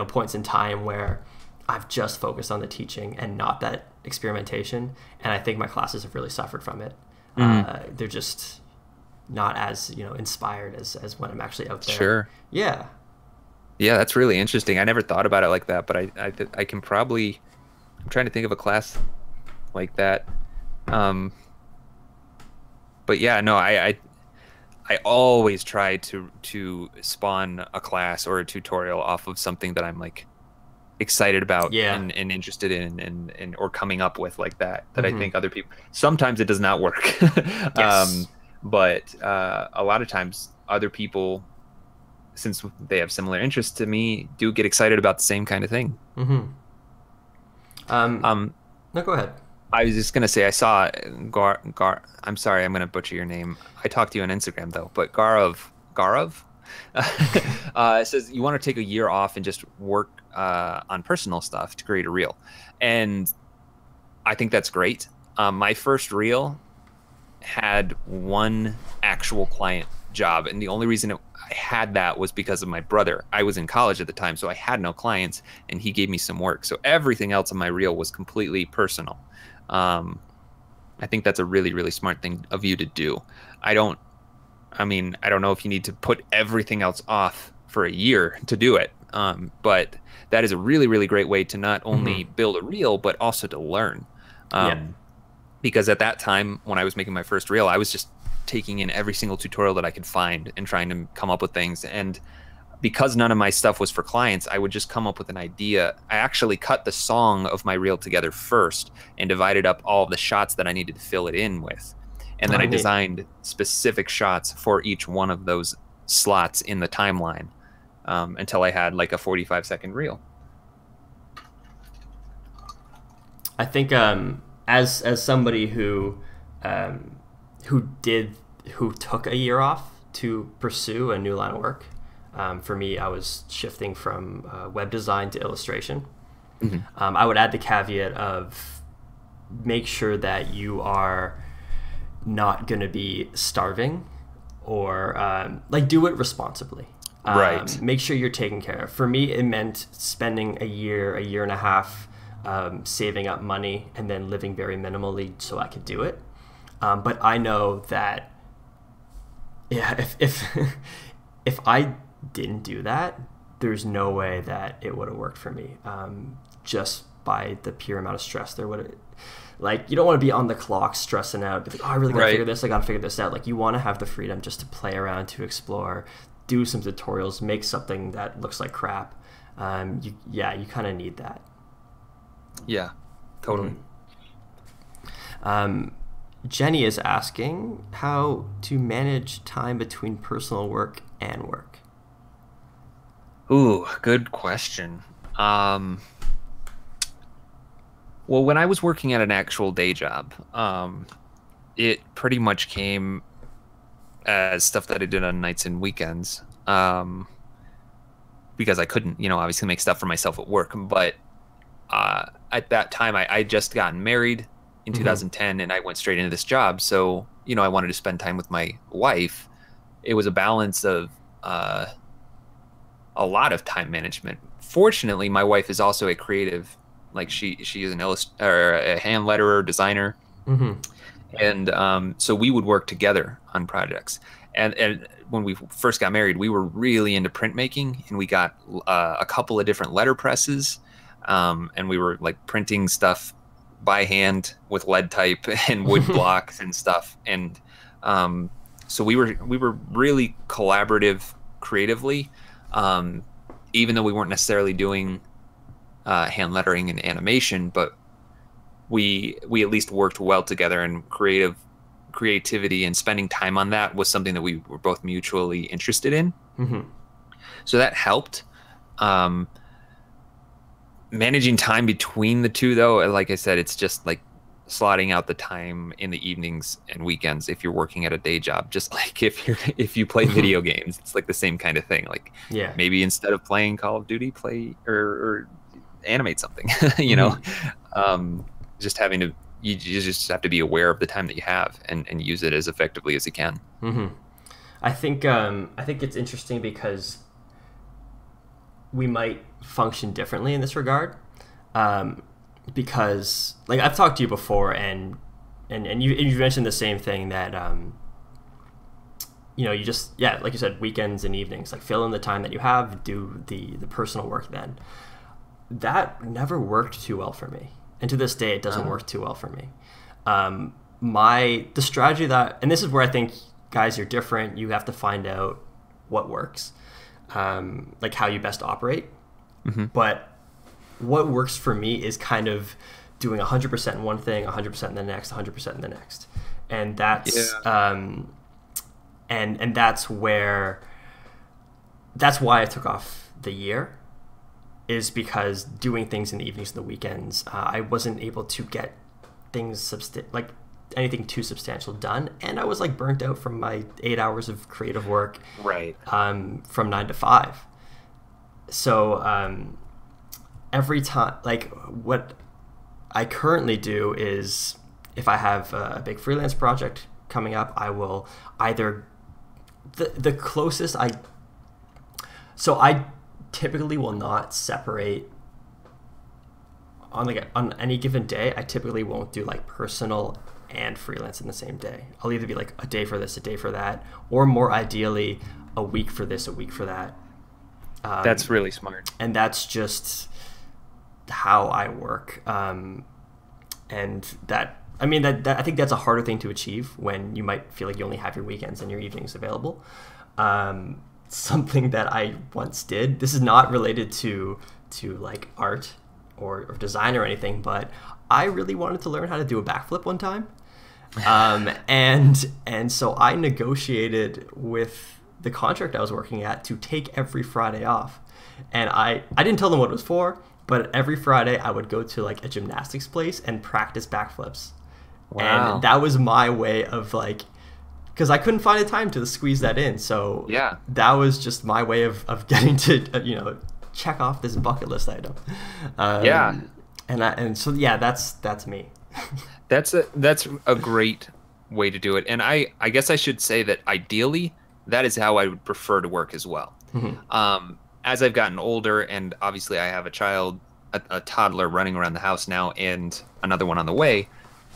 A: points in time where I've just focused on the teaching and not that experimentation, and I think my classes have really suffered from it. They're just not as inspired as when I'm actually out there.
B: Sure.
A: Yeah,
B: that's really interesting. I never thought about it like that, but I can probably, I'm trying to think of a class like that. But yeah, no, I always try to spawn a class or a tutorial off of something that I'm like excited about and interested in and or coming up with like that I think other people, sometimes it does not work. But a lot of times other people, since they have similar interests to me, do get excited about the same kind of thing.
A: No, go ahead.
B: I was just gonna say, I saw I'm sorry, I'm gonna butcher your name. I talked to you on Instagram though, but Garov it says you want to take a year off and just work on personal stuff to create a reel, and I think that's great. My first reel had one actual client job, and the only reason I had that was because of my brother. I was in college at the time, so I had no clients, and he gave me some work. So everything else on my reel was completely personal. I think that's a really, really smart thing of you to do. I don't know if you need to put everything else off for a year to do it. But that is a really, really great way to not only build a reel, but also to learn. Because at that time, when I was making my first reel, I was just taking in every single tutorial that I could find and trying to come up with things. And because none of my stuff was for clients, I would just come up with an idea. I actually cut the song of my reel together first and divided up all of the shots that I needed to fill it in with. And then I designed specific shots for each one of those slots in the timeline until I had like a 45-second reel. I
A: think as somebody who took a year off to pursue a new line of work, for me, I was shifting from web design to illustration. I would add the caveat of make sure that you are not going to be starving, or like do it responsibly. Make sure you're taken care of. For me, it meant spending a year and a half saving up money and then living very minimally so I could do it. But I know that if I didn't do that, there's no way that it would have worked for me. Just by the pure amount of stress there would, like, you don't want to be on the clock stressing out, be like, oh, I really gotta figure this, I gotta figure this out. Like, you want to have the freedom just to play around, to explore, do some tutorials, make something that looks like crap. You kind of need that.
B: Yeah, totally.
A: Jenny is asking how to manage time between personal work and work.
B: Ooh, good question. Well, when I was working at an actual day job, it pretty much came as stuff that I did on nights and weekends, because I couldn't, obviously make stuff for myself at work. But at that time, I just gotten married in 2010, and I went straight into this job. So, I wanted to spend time with my wife. It was a balance of a lot of time management. Fortunately, my wife is also a creative. Like she is a hand letterer, designer, and so we would work together on projects. And when we first got married, we were really into printmaking, and we got a couple of different letter presses, and we were like printing stuff by hand with lead type and wood blocks and stuff. And so we were really collaborative creatively, even though we weren't necessarily doing hand lettering and animation, but we at least worked well together, and creativity and spending time on that was something that we were both mutually interested in. So that helped. Managing time between the two, though, like I said, it's just like slotting out the time in the evenings and weekends if you're working at a day job. Just like if you play video games, it's like the same kind of thing. Like, maybe instead of playing Call of Duty, play or animate something. Just having to, you just have to be aware of the time that you have and use it as effectively as you can.
A: I think it's interesting because we might function differently in this regard, because like I've talked to you before, and you mentioned the same thing, that you just, like you said, weekends and evenings, like fill in the time that you have, do the personal work. Then that never worked too well for me, and to this day it doesn't work too well for me. The strategy that, and this is where I think, guys, you're different. You have to find out what works, like how you best operate. But what works for me is kind of doing 100% in one thing, 100% in the next, 100% in the next. And that's and that's why I took off the year, is because doing things in the evenings and the weekends, I wasn't able to get things like anything too substantial done, and I was like burnt out from my 8 hours of creative work, from 9 to 5. So every time, like what I currently do is, if I have a big freelance project coming up, I will either the closest I typically will not separate on any given day. I typically won't do like personal and freelance in the same day. I'll either be like a day for this, a day for that, or more ideally a week for this, a week for that.
B: That's really smart.
A: And that's just how I work. And that, I mean, that I think that's a harder thing to achieve when you might feel like you only have your weekends and your evenings available. Something that I once did, this is not related to like art or design or anything, but I really wanted to learn how to do a backflip one time. And so I negotiated with the contract I was working at to take every Friday off. And I didn't tell them what it was for, but every Friday I would go to like a gymnastics place and practice backflips. Wow. And that was my way of like, because I couldn't find the time to squeeze that in. So that was just my way of getting to, check off this bucket list item. So that's me.
B: That's a great way to do it. And I guess I should say that ideally that is how I would prefer to work as well. As I've gotten older, and obviously I have a child, a toddler running around the house now, and another one on the way.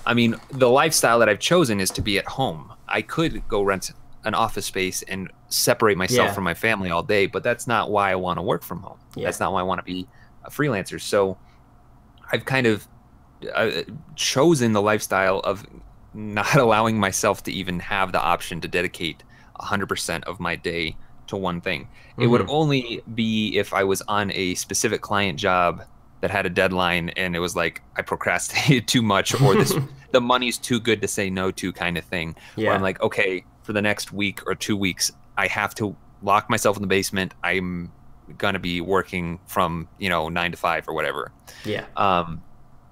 B: I mean, the lifestyle that I've chosen is to be at home. I could go rent an office space and separate myself from my family all day, but that's not why I want to work from home. That's not why I want to be a freelancer. So I've kind of chosen the lifestyle of not allowing myself to even have the option to dedicate 100% of my day to one thing. It would only be if I was on a specific client job that had a deadline and it was like I procrastinated too much, or the money's too good to say no to kind of thing. Where I'm like, okay, for the next week or 2 weeks, I have to lock myself in the basement. I'm gonna be working from 9 to 5 or whatever.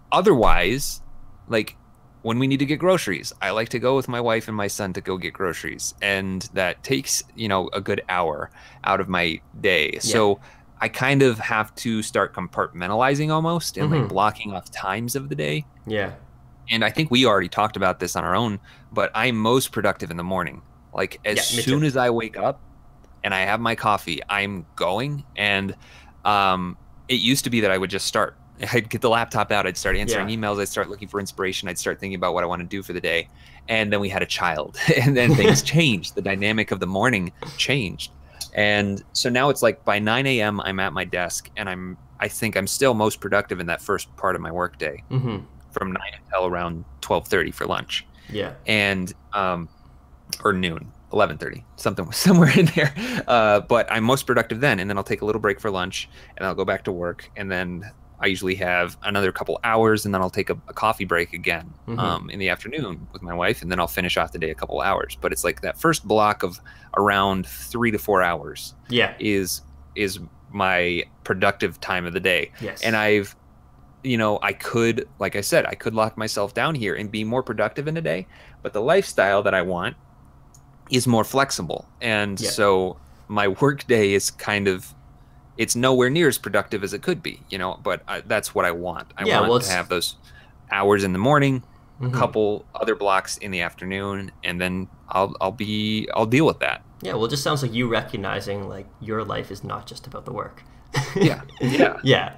B: Otherwise, like when we need to get groceries, I like to go with my wife and my son to go get groceries, and that takes a good hour out of my day. So I kind of have to start compartmentalizing almost and like
A: Mm-hmm.
B: blocking off times of the day.
A: Yeah.
B: And I think we already talked about this on our own, but I'm most productive in the morning. Like as
A: Yeah, me too.
B: soon as I wake up and I have my coffee, I'm going. And it used to be that I would just start. I'd get the laptop out, I'd start answering
A: Yeah.
B: emails, I'd start looking for inspiration, I'd start thinking about what I want to do for the day. And then we had a child, and then things changed. The dynamic of the morning changed. And so now it's like by 9 a.m. I'm at my desk, and I think I'm still most productive in that first part of my workday,
A: Mm-hmm.
B: from 9 until around 12:30 for lunch,
A: Yeah.
B: and or noon, 11:30, something somewhere in there. But I'm most productive then, and then I'll take a little break for lunch, and I'll go back to work, and then I usually have another couple hours, and then I'll take a coffee break again in the afternoon with my wife, and then I'll finish off the day a couple hours. But it's like that first block of around 3 to 4 hours
A: Yeah.
B: is my productive time of the day.
A: Yes.
B: And I've, I could, like I said, I could lock myself down here and be more productive in a day, but the lifestyle that I want is more flexible. And
A: Yeah.
B: so my work day is kind of, it's nowhere near as productive as it could be, but that's what I want. I want to have those hours in the morning, a couple other blocks in the afternoon, and then I'll deal with that.
A: Yeah, well, it just sounds like you recognizing like your life is not just about the work.
B: Yeah.
A: Yeah.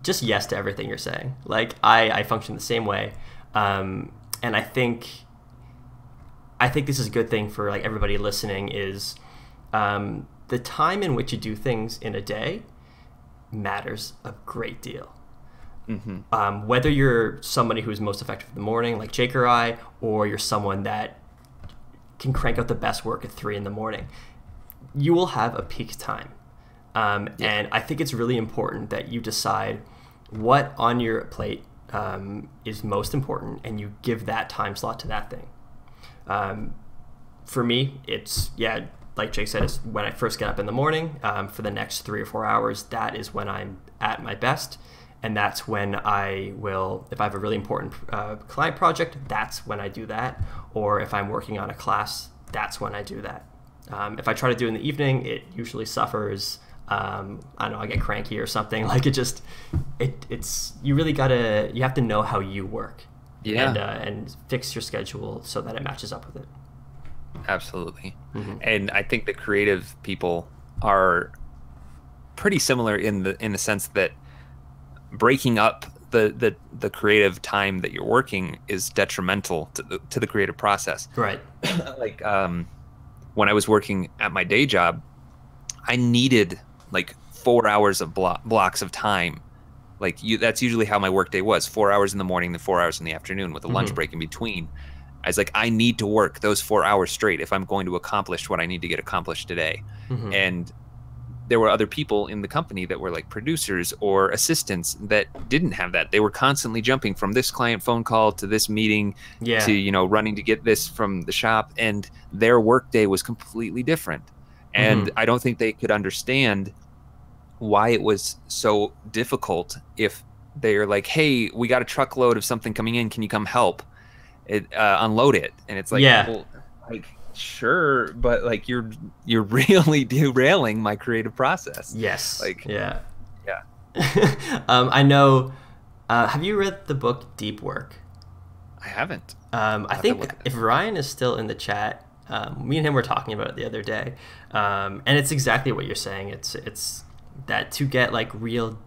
A: Just yes to everything you're saying. Like I function the same way, and I think this is a good thing for like everybody listening is the time in which you do things in a day matters a great deal. Whether you're somebody who's most effective in the morning, like Jake or I, or you're someone that can crank out the best work at 3 a.m, you will have a peak time. And I think it's really important that you decide what on your plate is most important, and you give that time slot to that thing. For me, it's, like Jake said, it's when I first get up in the morning. For the next 3 or 4 hours, that is when I'm at my best. And that's when I will, if I have a really important client project, that's when I do that. Or if I'm working on a class, that's when I do that. If I try to do it in the evening, it usually suffers. I don't know, I get cranky or something. Like it's you really you have to know how you work. Yeah. And fix your schedule so that it matches up with it.
B: Absolutely. And I think the creative people are pretty similar in the sense that breaking up the creative time that you're working is detrimental to the creative process.
A: Right.
B: Like when I was working at my day job, I needed like 4 hours of blocks of time. Like that's usually how my workday was: 4 hours in the morning, then 4 hours in the afternoon, with a lunch break in between. I was like, I need to work those 4 hours straight if I'm going to accomplish what I need to get accomplished today. And there were other people in the company that were like producers or assistants that didn't have that. They were constantly jumping from this client phone call to this meeting to, running to get this from the shop, and their workday was completely different. And I don't think they could understand why it was so difficult if they're like, hey, we got a truckload of something coming in, can you come help unload it? And it's like, well, like, sure, but like you're really derailing my creative process.
A: Yes.
B: Like,
A: yeah.
B: I
A: know. Have you read the book Deep Work?
B: I haven't.
A: I think if Ryan is still in the chat, me and him were talking about it the other day, and it's exactly what you're saying. It's that to get like real,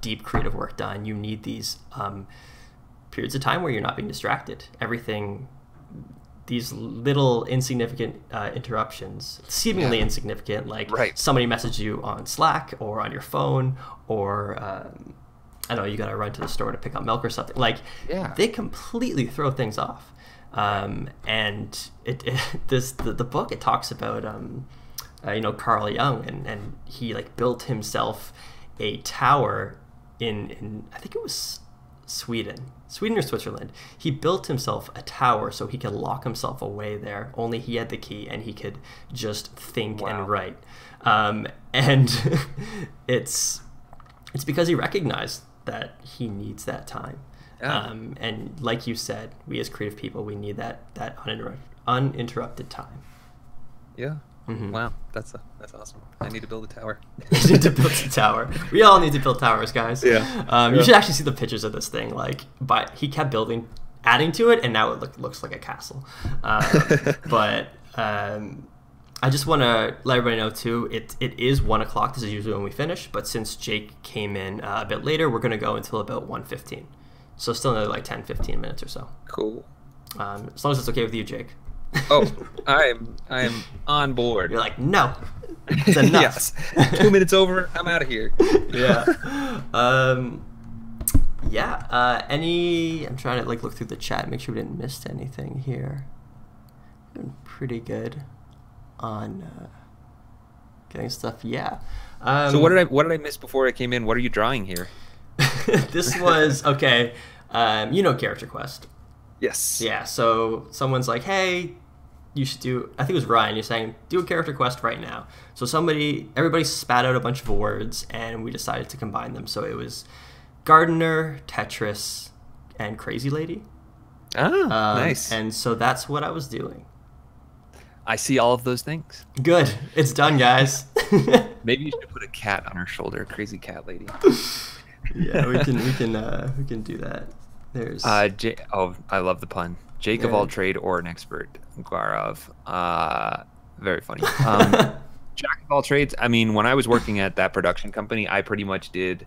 A: deep creative work done, you need these periods of time where you're not being distracted. These little insignificant interruptions, seemingly insignificant, like somebody messaged you on Slack or on your phone, or I don't know, you got to run to the store to pick up milk or something. Like they completely throw things off. And the book, it talks about Carl Jung, and he like built himself a tower in I think it was Sweden or Switzerland. He built himself a tower so he could lock himself away there. Only he had the key, and he could just think and write. And it's because he recognized that he needs that time. And like you said, we as creative people, we need that uninterrupted time.
B: Yeah. Wow, that's awesome. I need to build a tower.
A: You need to build a tower. We all need to build towers, guys.
B: Yeah.
A: You should actually see the pictures of this thing. Like, but he kept building, adding to it, and now it looks like a castle. But I just want to let everybody know too. It is 1 o'clock. This is usually when we finish. But since Jake came in a bit later, we're gonna go until about 1:15. So still another like 10-15 minutes or so.
B: Cool.
A: As long as it's okay with you, Jake.
B: Oh, I am on board.
A: You're like, no, it's enough.
B: Yes. 2 minutes over, I'm out of here.
A: Yeah. I'm trying to like look through the chat, make sure we didn't miss anything here. Doing pretty good on getting stuff. Yeah.
B: So what did I miss before I came in? What are you drawing here?
A: This was okay. Character Quest.
B: Yes.
A: Yeah. So someone's like, hey, you should do. I think it was Ryan. You're saying do a character quest right now. So everybody spat out a bunch of words, and we decided to combine them. So it was Gardener, Tetris, and Crazy Lady.
B: Oh, nice.
A: And so that's what I was doing.
B: I see all of those things.
A: Good. It's done, guys.
B: Maybe you should put a cat on her shoulder, Crazy Cat Lady.
A: Yeah, we can do that. There's
B: I love the pun. Jake of all trade or an expert, Guarov. Very funny. Jack of all trades. I mean, when I was working at that production company, I pretty much did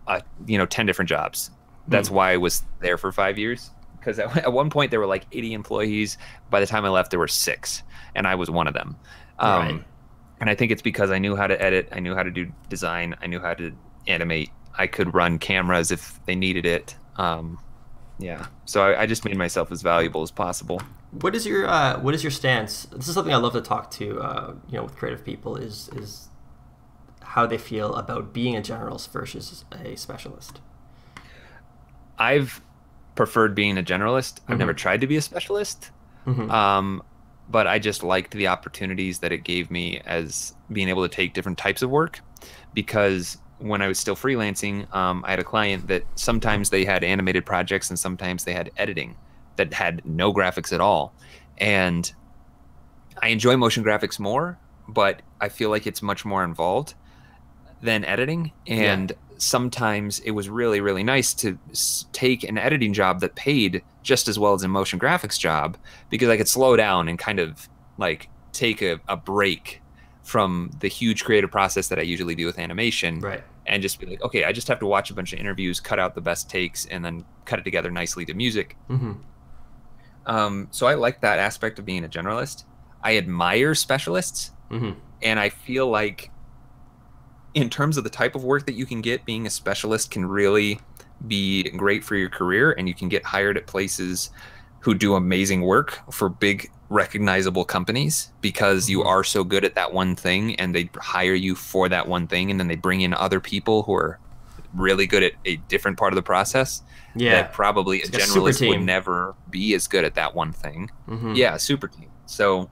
B: 10 different jobs. That's why I was there for 5 years. Because at one point there were like 80 employees. By the time I left, there were 6, and I was one of them.
A: Right.
B: And I think it's because I knew how to edit, I knew how to do design, I knew how to animate. I could run cameras if they needed it. Yeah. So I just made myself as valuable as possible.
A: What is your stance? This is something I love to talk to with creative people is how they feel about being a generalist versus a specialist.
B: I've preferred being a generalist. I've never tried to be a specialist. But I just liked the opportunities that it gave me as being able to take different types of work, because when I was still freelancing, I had a client that sometimes they had animated projects and sometimes they had editing that had no graphics at all. And I enjoy motion graphics more, but I feel like it's much more involved than editing. And sometimes it was really, really nice to take an editing job that paid just as well as a motion graphics job, because I could slow down and kind of like take a break from the huge creative process that I usually do with animation,
A: right?
B: And just be like, okay, I just have to watch a bunch of interviews, cut out the best takes, and then cut it together nicely to music. So I like that aspect of being a generalist. I admire specialists, and I feel like in terms of the type of work that you can get, being a specialist can really be great for your career, and you can get hired at places who do amazing work for big recognizable companies because you are so good at that one thing, and they hire you for that one thing, and then they bring in other people who are really good at a different part of the process that probably a generalist would never be as good at that one thing. Yeah, a super team. So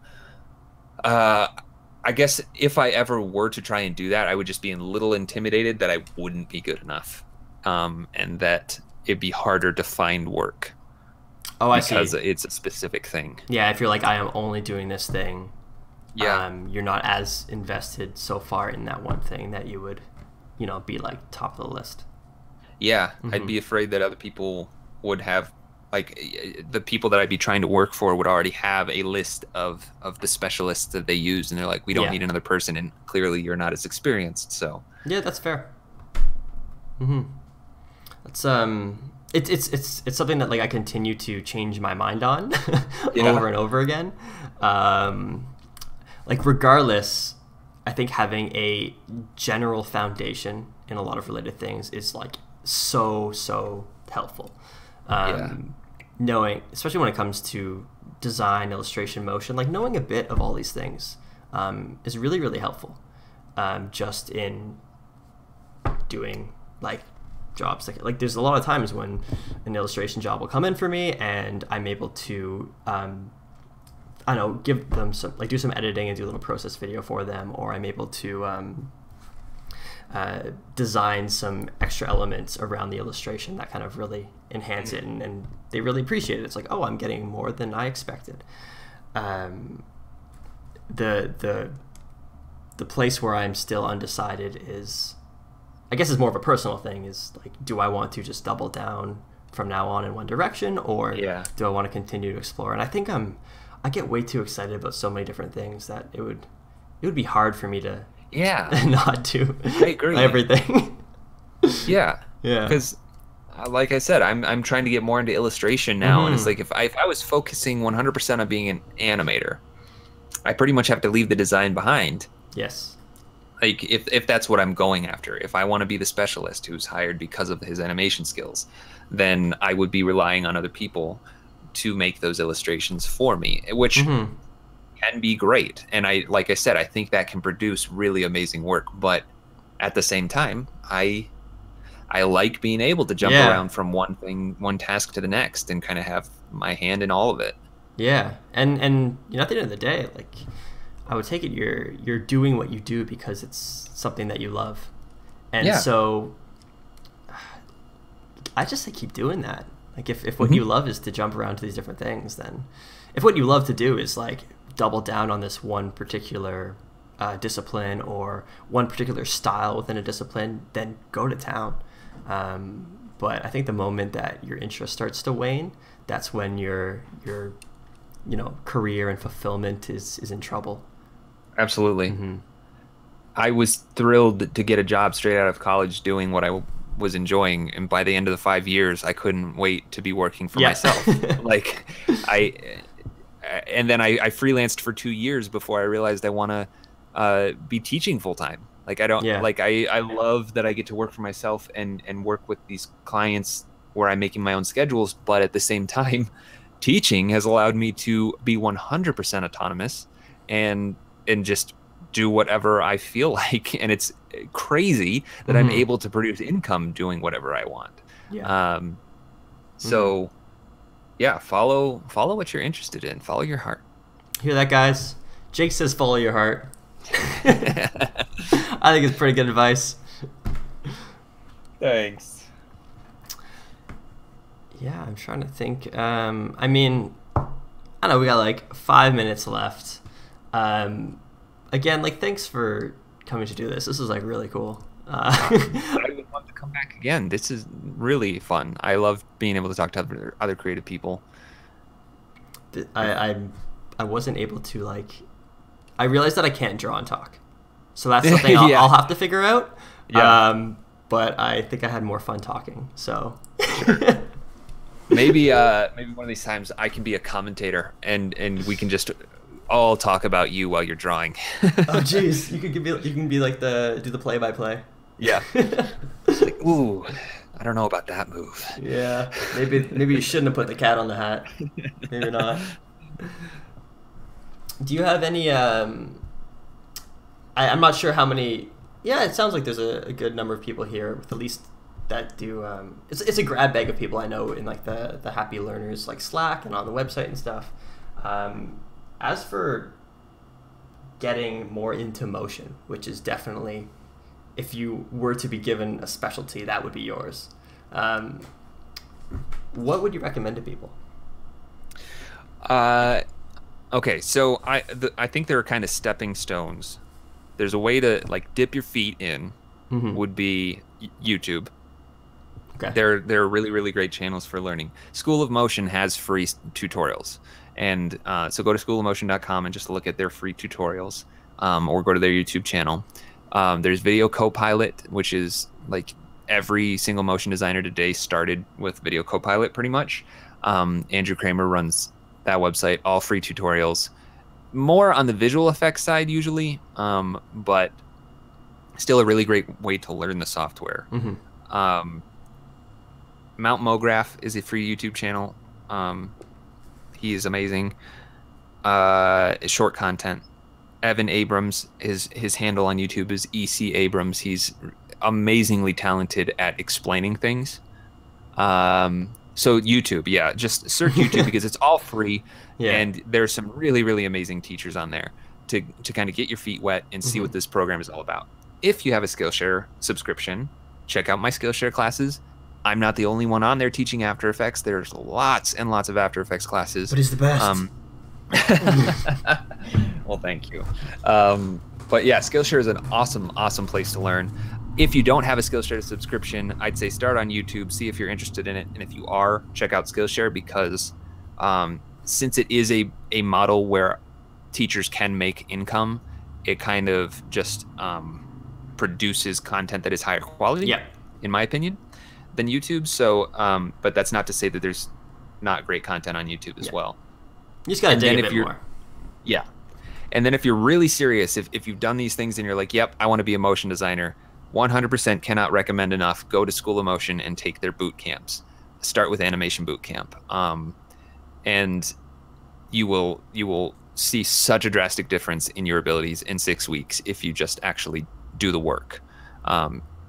B: I guess if I ever were to try and do that, I would just be a little intimidated that I wouldn't be good enough, and that it'd be harder to find work.
A: Oh, I see.
B: Because it's a specific thing.
A: Yeah, if you're like, I am only doing this thing,
B: yeah,
A: you're not as invested so far in that one thing that you would, be like top of the list.
B: Yeah, I'd be afraid that other people would have, like, the people that I'd be trying to work for would already have a list of the specialists that they use, and they're like, we don't need another person, and clearly you're not as experienced. So
A: yeah, that's fair. That's It's something that like I continue to change my mind on over and over again. Like regardless, I think having a general foundation in a lot of related things is like so helpful. Knowing, especially when it comes to design, illustration, motion, like knowing a bit of all these things is really, really helpful. Just in doing like jobs, like there's a lot of times when an illustration job will come in for me and I'm able to I don't know, give them some, like do some editing and do a little process video for them, or I'm able to design some extra elements around the illustration that kind of really enhance it, and they really appreciate it. It's like, oh, I'm getting more than I expected. the place where I'm still undecided is, I guess it's more of a personal thing, is like, do I want to just double down from now on in one direction, or do I want to continue to explore? And I think I get way too excited about so many different things that it would be hard for me to not do
B: I agree.
A: everything.
B: Yeah. Because like I said, I'm trying to get more into illustration now, and it's like if I was focusing 100% on being an animator, I pretty much have to leave the design behind.
A: Yes.
B: Like if that's what I'm going after, if I want to be the specialist who's hired because of his animation skills, then I would be relying on other people to make those illustrations for me, which can be great. And like I said, I think that can produce really amazing work. But at the same time, I like being able to jump around from one task to the next and kind of have my hand in all of it. Yeah.
A: And you know, at the end of the day, like, I would take it you're doing what you do because it's something that you love. And so I just say keep doing that. Like if what you love is to jump around to these different things, then if what you love to do is like double down on this one particular discipline or one particular style within a discipline, then go to town. But I think the moment that your interest starts to wane, that's when your career and fulfillment is in trouble.
B: Absolutely. I was thrilled to get a job straight out of college doing what I was enjoying, and by the end of the 5 years, I couldn't wait to be working for myself. Like and then I freelanced for 2 years before I realized I want to be teaching full time. Like I don't like I love that I get to work for myself and work with these clients where I'm making my own schedules, but at the same time, teaching has allowed me to be 100% autonomous and just do whatever I feel like. And it's crazy that I'm able to produce income doing whatever I want. So yeah, follow what you're interested in. Follow your heart.
A: Hear that, guys? Jake says follow your heart. I think it's pretty good advice.
B: Thanks.
A: Yeah, I'm trying to think. I mean, I don't know, we got like 5 minutes left. Again, like, thanks for coming to do this. This is like really cool.
B: I would love to come back again. This is really fun. I love being able to talk to other creative people.
A: I wasn't able to, like, I realized that I can't draw and talk. So that's something I'll have to figure out. But I think I had more fun talking. So
B: maybe one of these times I can be a commentator and we can just all talk about you while you're drawing.
A: Oh jeez, you can be like do the play-by-play.
B: Yeah. Like, ooh, I don't know about that move.
A: Yeah, maybe you shouldn't have put the cat on the hat. Maybe not. Do you have any? I'm not sure how many. Yeah, it sounds like there's a good number of people here with at least that do. It's a grab bag of people I know in like the Happy Learners like Slack and on the website and stuff. As for getting more into motion, which is definitely, if you were to be given a specialty, that would be yours. What would you recommend to people?
B: Okay, so I think there are kind of stepping stones. There's a way to like dip your feet in. Would be YouTube. Okay. There are really, really great channels for learning. School of Motion has free tutorials. And so go to schoolofmotion.com and just look at their free tutorials, or go to their YouTube channel. There's Video Copilot, which is like every single motion designer today started with Video Copilot pretty much. Andrew Kramer runs that website, all free tutorials. More on the visual effects side usually, but still a really great way to learn the software. Mount Mograph is a free YouTube channel. He is amazing. Short content. Evan Abrams, his handle on YouTube is EC Abrams. He's amazingly talented at explaining things. So YouTube, yeah, just search YouTube because it's all free, and there's some really, really amazing teachers on there to kind of get your feet wet and see what this program is all about. If you have a Skillshare subscription, check out my Skillshare classes. I'm not the only one on there teaching After Effects. There's lots and lots of After Effects classes.
A: But he's the best.
B: Well, thank you. But yeah, Skillshare is an awesome place to learn. If you don't have a Skillshare subscription, I'd say start on YouTube, see if you're interested in it, and if you are, check out Skillshare, because since it is a model where teachers can make income, it kind of just produces content that is higher quality, in my opinion, than YouTube. So, but that's not to say that there's not great content on YouTube as well.
A: You just gotta dig a bit more.
B: Yeah. And then if you're really serious, if you've done these things and you're like, yep, I want to be a motion designer, 100% cannot recommend enough, go to School of Motion and take their boot camps. Start with Animation Boot Camp. And you will see such a drastic difference in your abilities in 6 weeks if you just actually do the work.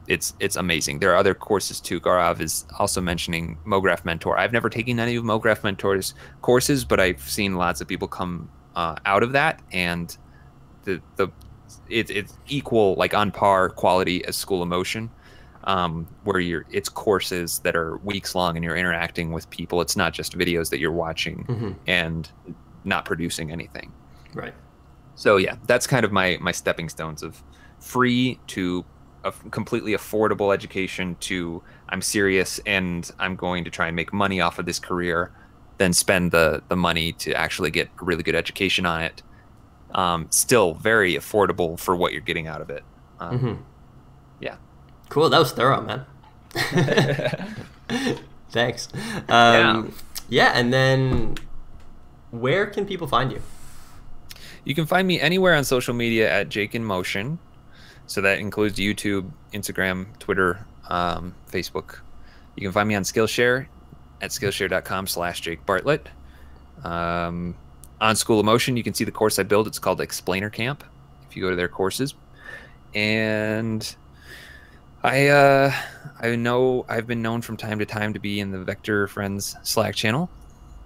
B: It's amazing. There are other courses too. Gaurav is also mentioning MoGraph Mentor. I've never taken any of MoGraph Mentor's courses, but I've seen lots of people come out of that, and it's equal, like on par quality as School of Motion, where it's courses that are weeks long and you're interacting with people. It's not just videos that you're watching and not producing anything.
A: Right.
B: So yeah, that's kind of my stepping stones of free to a completely affordable education to I'm serious and I'm going to try and make money off of this career, then spend the money to actually get a really good education on it. Still very affordable for what you're getting out of it. Yeah.
A: Cool. That was thorough, man. Thanks. Yeah. And then where can people find you?
B: You can find me anywhere on social media at Jake in Motion. So that includes YouTube, Instagram, Twitter, Facebook. You can find me on Skillshare at skillshare.com/Jake Bartlett. On School of Motion, you can see the course I built. It's called Explainer Camp, if you go to their courses. And I know I've been known from time to time to be in the Vector Friends Slack channel.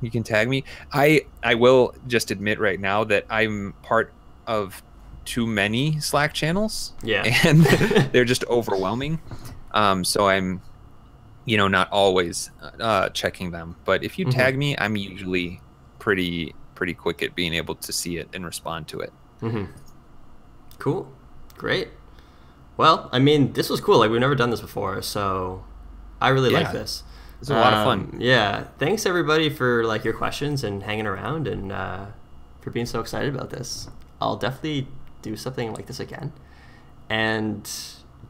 B: You can tag me. I will just admit right now that I'm part of too many Slack channels.
A: Yeah.
B: And they're just overwhelming. So I'm, not always checking them. But if you tag me, I'm usually pretty quick at being able to see it and respond to it.
A: Cool. Great. Well, I mean, this was cool. Like, we've never done this before, so I really like this.
B: It's a lot of fun.
A: Yeah. Thanks, everybody, for, like, your questions and hanging around and for being so excited about this. I'll definitely do something like this again. And,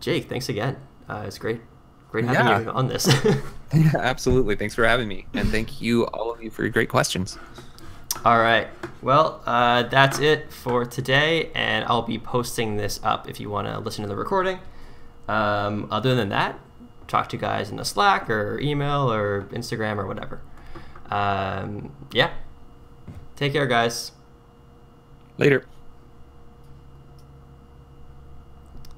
A: Jake, thanks again. It's great having you on this.
B: Yeah, absolutely. Thanks for having me. And thank you, all of you, for your great questions.
A: All right. Well, that's it for today, and I'll be posting this up if you want to listen to the recording. Other than that, talk to you guys in the Slack or email or Instagram or whatever. Yeah. Take care, guys.
B: Later.